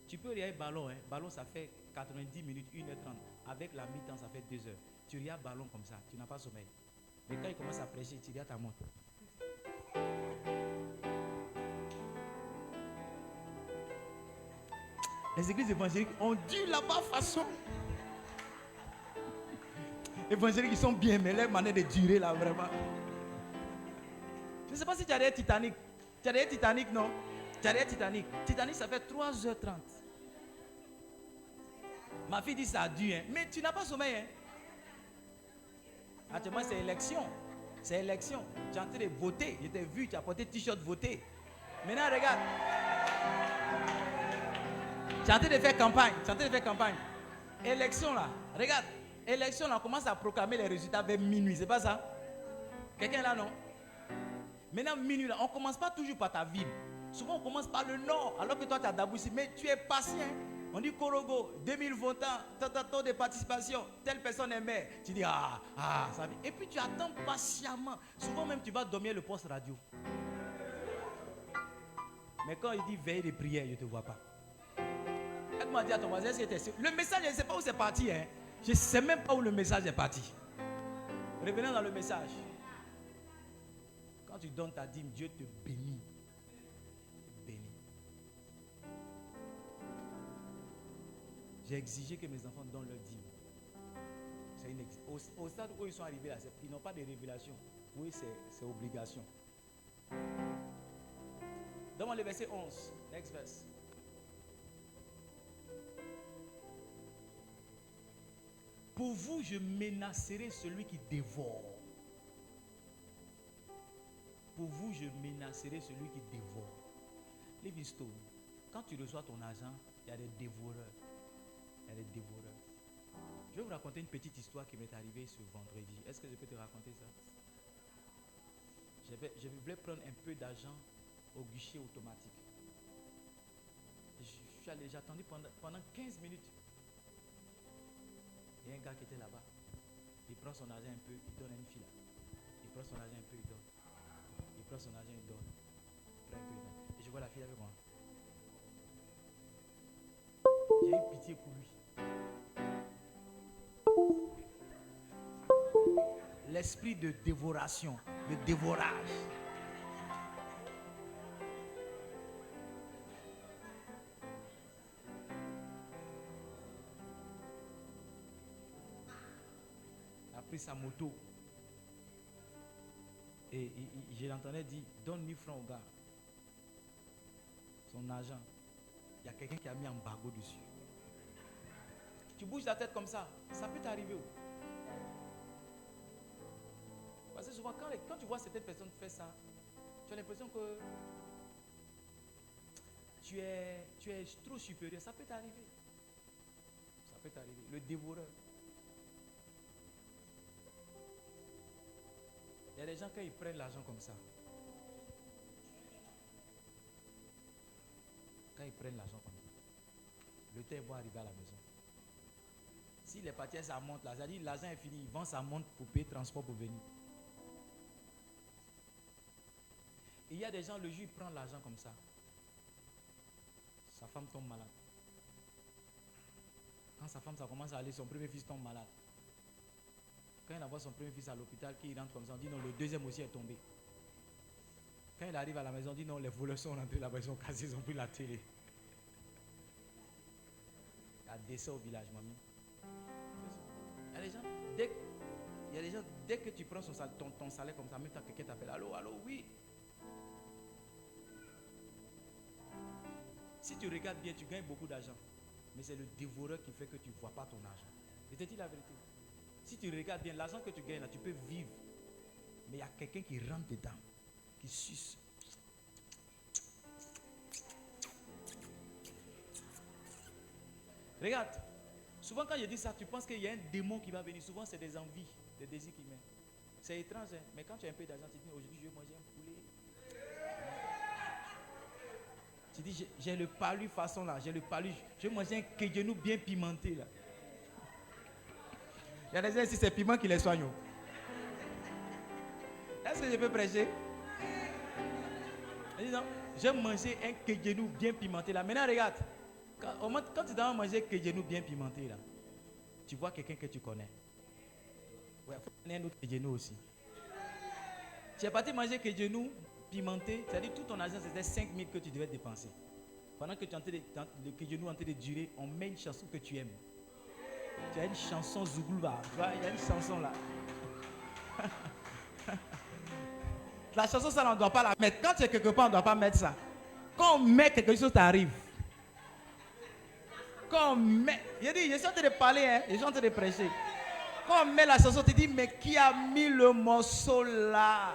Tu peux regarder le ballon, hein. Ballon, ça fait 90 minutes, 1h30. Avec la mi-temps, ça fait 2 heures. Tu regardes le ballon comme ça, tu n'as pas sommeil. Mais quand il commence à prêcher, tu regardes ta montre. Les églises évangéliques ont dû là-bas façon. Évangéliques, ils sont bien, mais leur manière de durer là, vraiment. Je ne sais pas si tu as des Titanic. Tu as des Titanic, non? Tu as des Titanic. Titanic, ça fait 3h30. Ma fille dit ça a dû, hein. Mais tu n'as pas sommeil, hein. Actuellement, c'est élection. C'est élection. Tu es en train de voter. Je t'ai vu, tu as porté t-shirt voter. Maintenant, regarde. Tu es en train de faire campagne. Tu es en train de faire campagne. Élection là. Regarde. Élection là, on commence à proclamer les résultats vers minuit. C'est pas ça? Quelqu'un est là, non? Maintenant, minuit là, on ne commence pas toujours par ta ville. Souvent, on commence par le nord. Alors que toi, tu as Daboussi. Mais tu es patient. On dit Korogo, 2000 votants, taux de participation, telle personne est maire. Tu dis, ça vient. Et puis tu attends patiemment. Souvent même, tu vas dormir le poste radio. Mais quand il dit veille de prière, je ne te vois pas. Elle m'a dit à ton voisin, le message, je ne sais pas où c'est parti. Hein. Je ne sais même pas où le message est parti. Revenons dans le message. Quand tu donnes ta dîme, Dieu te bénit. Bénit. J'ai exigé que mes enfants donnent leur dîme. Au stade où ils sont arrivés là, ils n'ont pas de révélation. Oui, c'est obligation. Donne-moi le verset 11. Next verse. Pour vous, je menacerai celui qui dévore. Pour vous, je menacerai celui qui dévore. Livingstone, quand tu reçois ton argent, il y a des dévoreurs. Il y a des dévoreurs. Je vais vous raconter une petite histoire qui m'est arrivée ce vendredi. Est-ce que je peux te raconter ça? Je voulais prendre un peu d'argent au guichet automatique. J'ai attendu pendant 15 minutes. Il y a un gars qui était là-bas. Il prend son argent un peu, il donne à une fille là. Il prend son argent un peu, il donne. Il prend son argent, il donne. Il prend un peu, il donne. Et je vois la fille avec moi. J'ai eu pitié pour lui. L'esprit de dévoration, de dévorage. Il a pris sa moto. Et je l'entendais dire, donne 1000 francs au gars. Son argent. Il y a quelqu'un qui a mis un embargo dessus. Tu bouges la tête comme ça peut t'arriver. Parce que souvent, quand tu vois certaines personnes faire ça, tu as l'impression que tu es trop supérieur. Ça peut t'arriver. Ça peut t'arriver. Le dévoreur. Il y a des gens, quand ils prennent l'argent comme ça, le temps va arriver à la maison. Si les parties, ça monte là, ça dit l'argent est fini, il vend sa montre pour payer transport pour venir. Et il y a des gens, le jour, ils prennent l'argent comme ça. Sa femme tombe malade. Quand sa femme, ça commence à aller, son premier fils tombe malade. Quand il envoie son premier fils à l'hôpital, qu'il rentre comme ça, on dit non, le deuxième aussi est tombé. Quand il arrive à la maison, on dit non, les voleurs sont rentrés là-bas, ils ont cassé, ils ont pris la télé. Il y a décès au village, mamie. Il y a des gens, dès que tu prends ton salaire comme ça, même quand quelqu'un t'appelle, allô, oui. Si tu regardes bien, tu gagnes beaucoup d'argent. Mais c'est le dévoreur qui fait que tu ne vois pas ton argent. Je te dis la vérité. Si tu regardes bien, l'argent que tu gagnes là, tu peux vivre. Mais il y a quelqu'un qui rentre dedans, qui suce. Regarde, souvent quand je dis ça, tu penses qu'il y a un démon qui va venir. Souvent c'est des envies, des désirs qui mènent. C'est étrange, hein? Mais quand tu as un peu d'argent, tu dis aujourd'hui je vais manger un poulet. Tu dis, j'ai le palu façon là, je vais manger un kégenou bien pimenté là. Il y a des gens ici, c'est piment qui les soigne. Est-ce que je peux prêcher? Je dis non, je vais manger un kégenou bien pimenté là. Maintenant regarde, quand tu dois manger un kégenou bien pimenté là, tu vois quelqu'un que tu connais. Ouais, il faut donner un autre kégenou aussi. Tu es parti manger kégenou pimenté, c'est-à-dire tout ton argent c'était 5 000 que tu devais dépenser. Pendant que le kégenou est en train de durer, on met une chanson que tu aimes. Tu as une chanson Zougoulba, tu vois, il y a une chanson là. La chanson ça on ne doit pas la mettre. Quand tu es quelque part on ne doit pas mettre ça. Quand on met quelque chose t'arrive. Quand on met, je dis, je suis en train de parler, hein, je suis en train de prêcher. Quand on met la chanson, tu dis mais qui a mis le morceau là?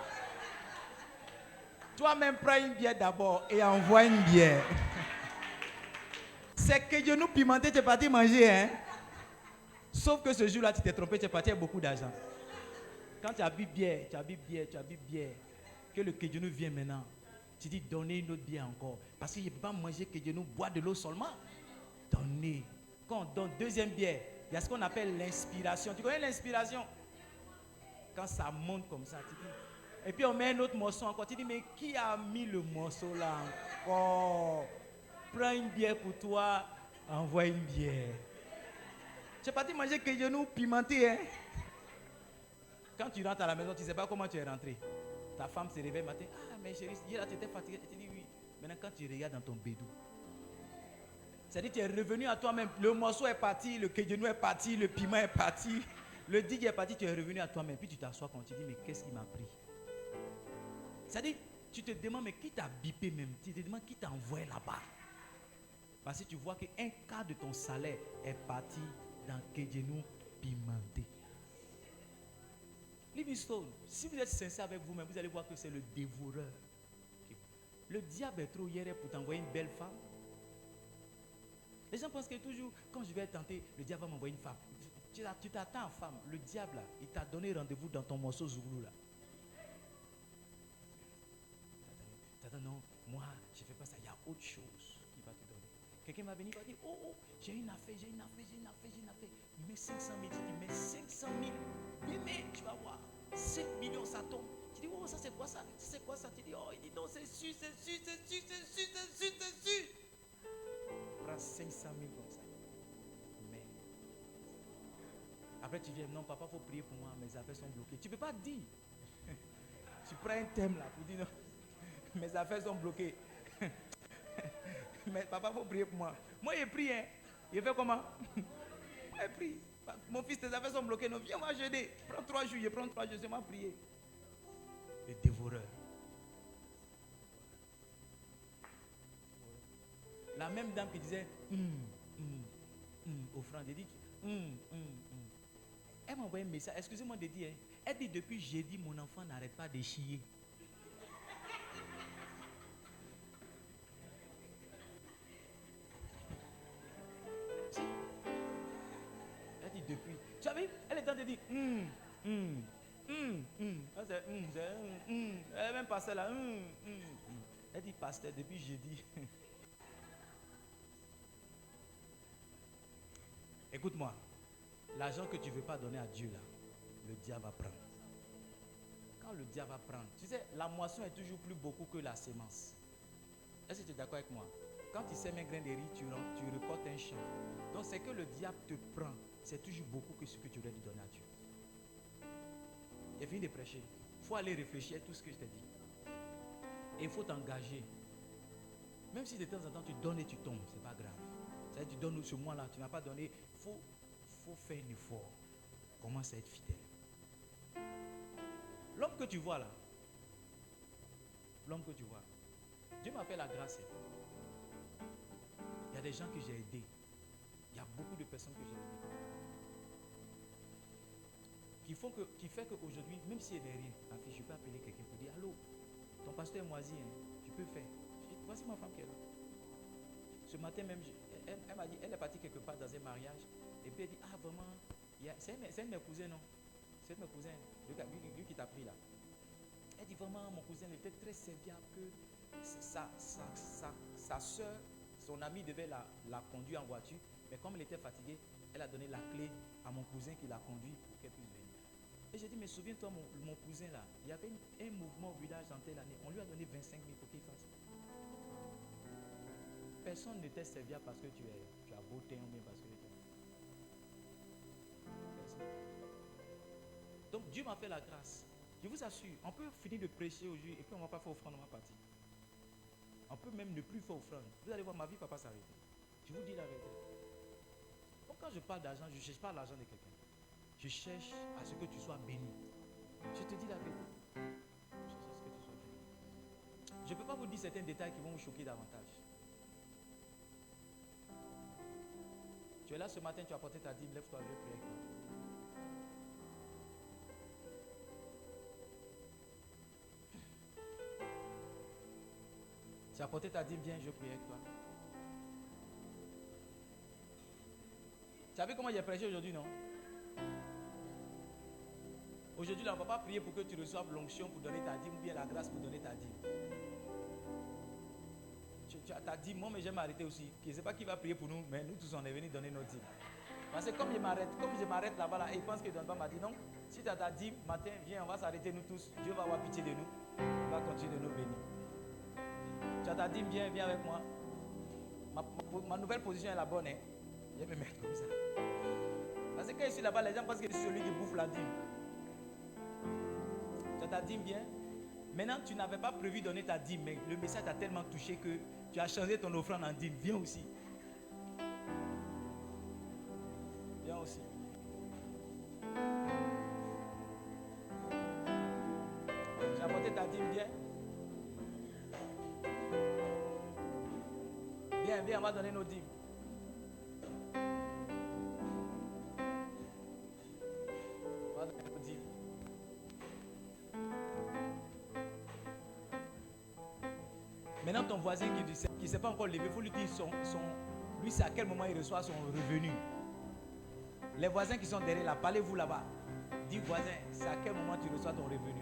Toi-même prends une bière d'abord et envoie une bière. C'est que je nous pimenté, tu es parti manger, hein? Sauf que ce jour-là, tu t'es trompé, tu es parti avec beaucoup d'argent. Quand tu as bu bière, que le Kédjenou vient maintenant, tu dis donnez une autre bière encore. Parce que je ne peux pas manger Kédjenou, boire de l'eau seulement. Donnez. Quand on donne deuxième bière, il y a ce qu'on appelle l'inspiration. Tu connais l'inspiration? Quand ça monte comme ça, tu dis, Et puis on met un autre morceau encore. Tu dis, mais qui a mis le morceau là encore? Prends une bière pour toi, envoie une bière. Tu es parti manger que genoux pimenté, hein? Quand tu rentres à la maison, tu ne sais pas comment tu es rentré. Ta femme se réveille le matin. Ah, mais chérie, hier tu étais fatigué. Tu dis oui. Maintenant, quand tu regardes dans ton bédou, c'est-à-dire tu es revenu à toi-même. Le morceau est parti, le kejenou est parti, le piment est parti, le dig est parti, tu es revenu à toi-même. Puis tu t'assois quand tu dis, mais qu'est-ce qui m'a pris? C'est-à-dire, tu te demandes, mais qui t'a bipé même? Tu te demandes qui t'a envoyé là-bas. Parce que tu vois qu'un quart de ton salaire est parti dans kejenou pimenté. Livingstone, si vous êtes sincère avec vous-même, vous allez voir que c'est le dévoreur. Le diable est trop hier pour t'envoyer une belle femme. Les gens pensent que toujours, quand je vais être tenté, le diable va m'envoyer une femme. Tu t'attends en femme. Le diable, là, il t'a donné rendez-vous dans ton morceau Zouglou, là. T'attends, non, moi, je ne fais pas ça. Il y a autre chose qui va te donner. Quelqu'un va venir et va dire, oh, j'ai une affaire. Il met 500 000, tu dis, mais 500 000, mais tu vas voir, 5 millions, ça tombe. Tu dis, oh, ça c'est quoi ça? C'est quoi ça? Tu dis, oh, il dit, non, c'est sûr. Prends 500 000 comme ça. Mais, après tu viens, non, papa, il faut prier pour moi, mes affaires sont bloquées. Tu ne peux pas dire. Tu prends un thème là pour dire, non, mes affaires sont bloquées. Mais papa, il faut prier pour moi. Moi, j'ai prié, hein. Il fait comment? J'ai prié. Mon fils, tes affaires sont bloquées. Non, viens moi jeûner. Prends 3 jours, je prends 3 jours, c'est moi prier. Le dévoreur. La même dame qui disait, offrande, elle dit, elle m'a envoyé un message, excusez-moi de dire, elle dit, depuis jeudi, mon enfant n'arrête pas de chier. Elle dit, depuis, tu as vu, elle est en train de dire, elle est même passée là, elle dit, pasteur, depuis jeudi. Écoute-moi, l'argent que tu ne veux pas donner à Dieu là, le diable va prendre. Quand le diable va prendre, tu sais, la moisson est toujours plus beaucoup que la sémence. Est-ce que tu es d'accord avec moi? Quand tu sèmes un grain de riz, tu récoltes un champ. Donc c'est que le diable te prend, c'est toujours beaucoup que ce que tu aurais dû donner à Dieu. J'ai fini de prêcher. Il faut aller réfléchir à tout ce que je t'ai dit. Et il faut t'engager. Même si de temps en temps tu donnes et tu tombes, ce n'est pas grave. C'est-à-dire tu donnes ce mois-là, tu n'as pas donné. Il faut faire un effort. Commence à être fidèle. L'homme que tu vois là, Dieu m'a fait la grâce. Il y a des gens que j'ai aidés. Il y a beaucoup de personnes que j'ai aidées. Qui fait qu'aujourd'hui, même s'il n'y a rien, ma fille, je peux appeler quelqu'un pour dire, allô, ton pasteur est moisi, hein, tu peux faire. Voici ma femme qui est là. Ce matin même, elle m'a dit, elle est partie quelque part dans un mariage. Et puis elle dit, ah vraiment, c'est un de mes cousins, non? C'est un de mes cousins, lui qui t'a pris là. Elle dit vraiment, mon cousin était très serviable que sa soeur, son ami devait la conduire en voiture. Mais comme elle était fatiguée, elle a donné la clé à mon cousin qui l'a conduit pour qu'elle puisse venir. Et j'ai dit, mais souviens-toi, mon cousin là, il y avait un mouvement au village dans telle année. On lui a donné 25 000 pour qu'il fasse. Personne ne t'est serviable parce que tu as beau teint ou bien parce que tu es. Personne. Donc Dieu m'a fait la grâce. Je vous assure, on peut finir de prêcher aujourd'hui et puis on ne va pas faire offrande, on va partir. On peut même ne plus faire offrande. Vous allez voir, ma vie ne va pas s'arrêter. Je vous dis la vérité. Donc quand je parle d'argent, je ne cherche pas l'argent de quelqu'un. Je cherche à ce que tu sois béni. Je te dis la vérité. Je cherche à ce que tu sois béni. Je ne peux pas vous dire certains détails qui vont vous choquer davantage. Tu es là ce matin, tu as porté ta dîme, lève-toi, je vais prier avec toi. Tu as porté ta dîme, viens, je prie avec toi. Tu as vu comment j'ai prêché aujourd'hui, non? Aujourd'hui, là, on ne va pas prier pour que tu reçoives l'onction pour donner ta dîme ou bien la grâce pour donner ta dîme. Tu as ta dîme, moi, mais j'aime m'arrêter aussi. Je ne sais pas qui va prier pour nous, mais nous tous, on est venus donner notre dîme. Parce que comme je m'arrête là-bas, là, et il pense qu'il ne donne pas, m'a dit non. Si tu as ta dîme, matin, viens, on va s'arrêter nous tous. Dieu va avoir pitié de nous. Il va continuer de nous bénir. Tu as ta dîme, viens avec moi. Ma nouvelle position est la bonne. Hein. Je vais me mettre comme ça. Parce que quand je suis là-bas, les gens pensent que je suis celui qui bouffe la dîme. Tu as ta dîme, viens. Maintenant, tu n'avais pas prévu donner ta dîme, mais le message t'a tellement touché que tu as changé ton offrande en dîme. Viens aussi. Viens aussi. Tu as apporté ta dîme, viens. Viens, on va donner nos dîmes. On va donner nos dîmes. Maintenant, ton voisin qui ne s'est pas encore levé, il faut lui dire lui, c'est à quel moment il reçoit son revenu. Les voisins qui sont derrière là, parlez-vous là-bas. Dis voisin, c'est à quel moment tu reçois ton revenu.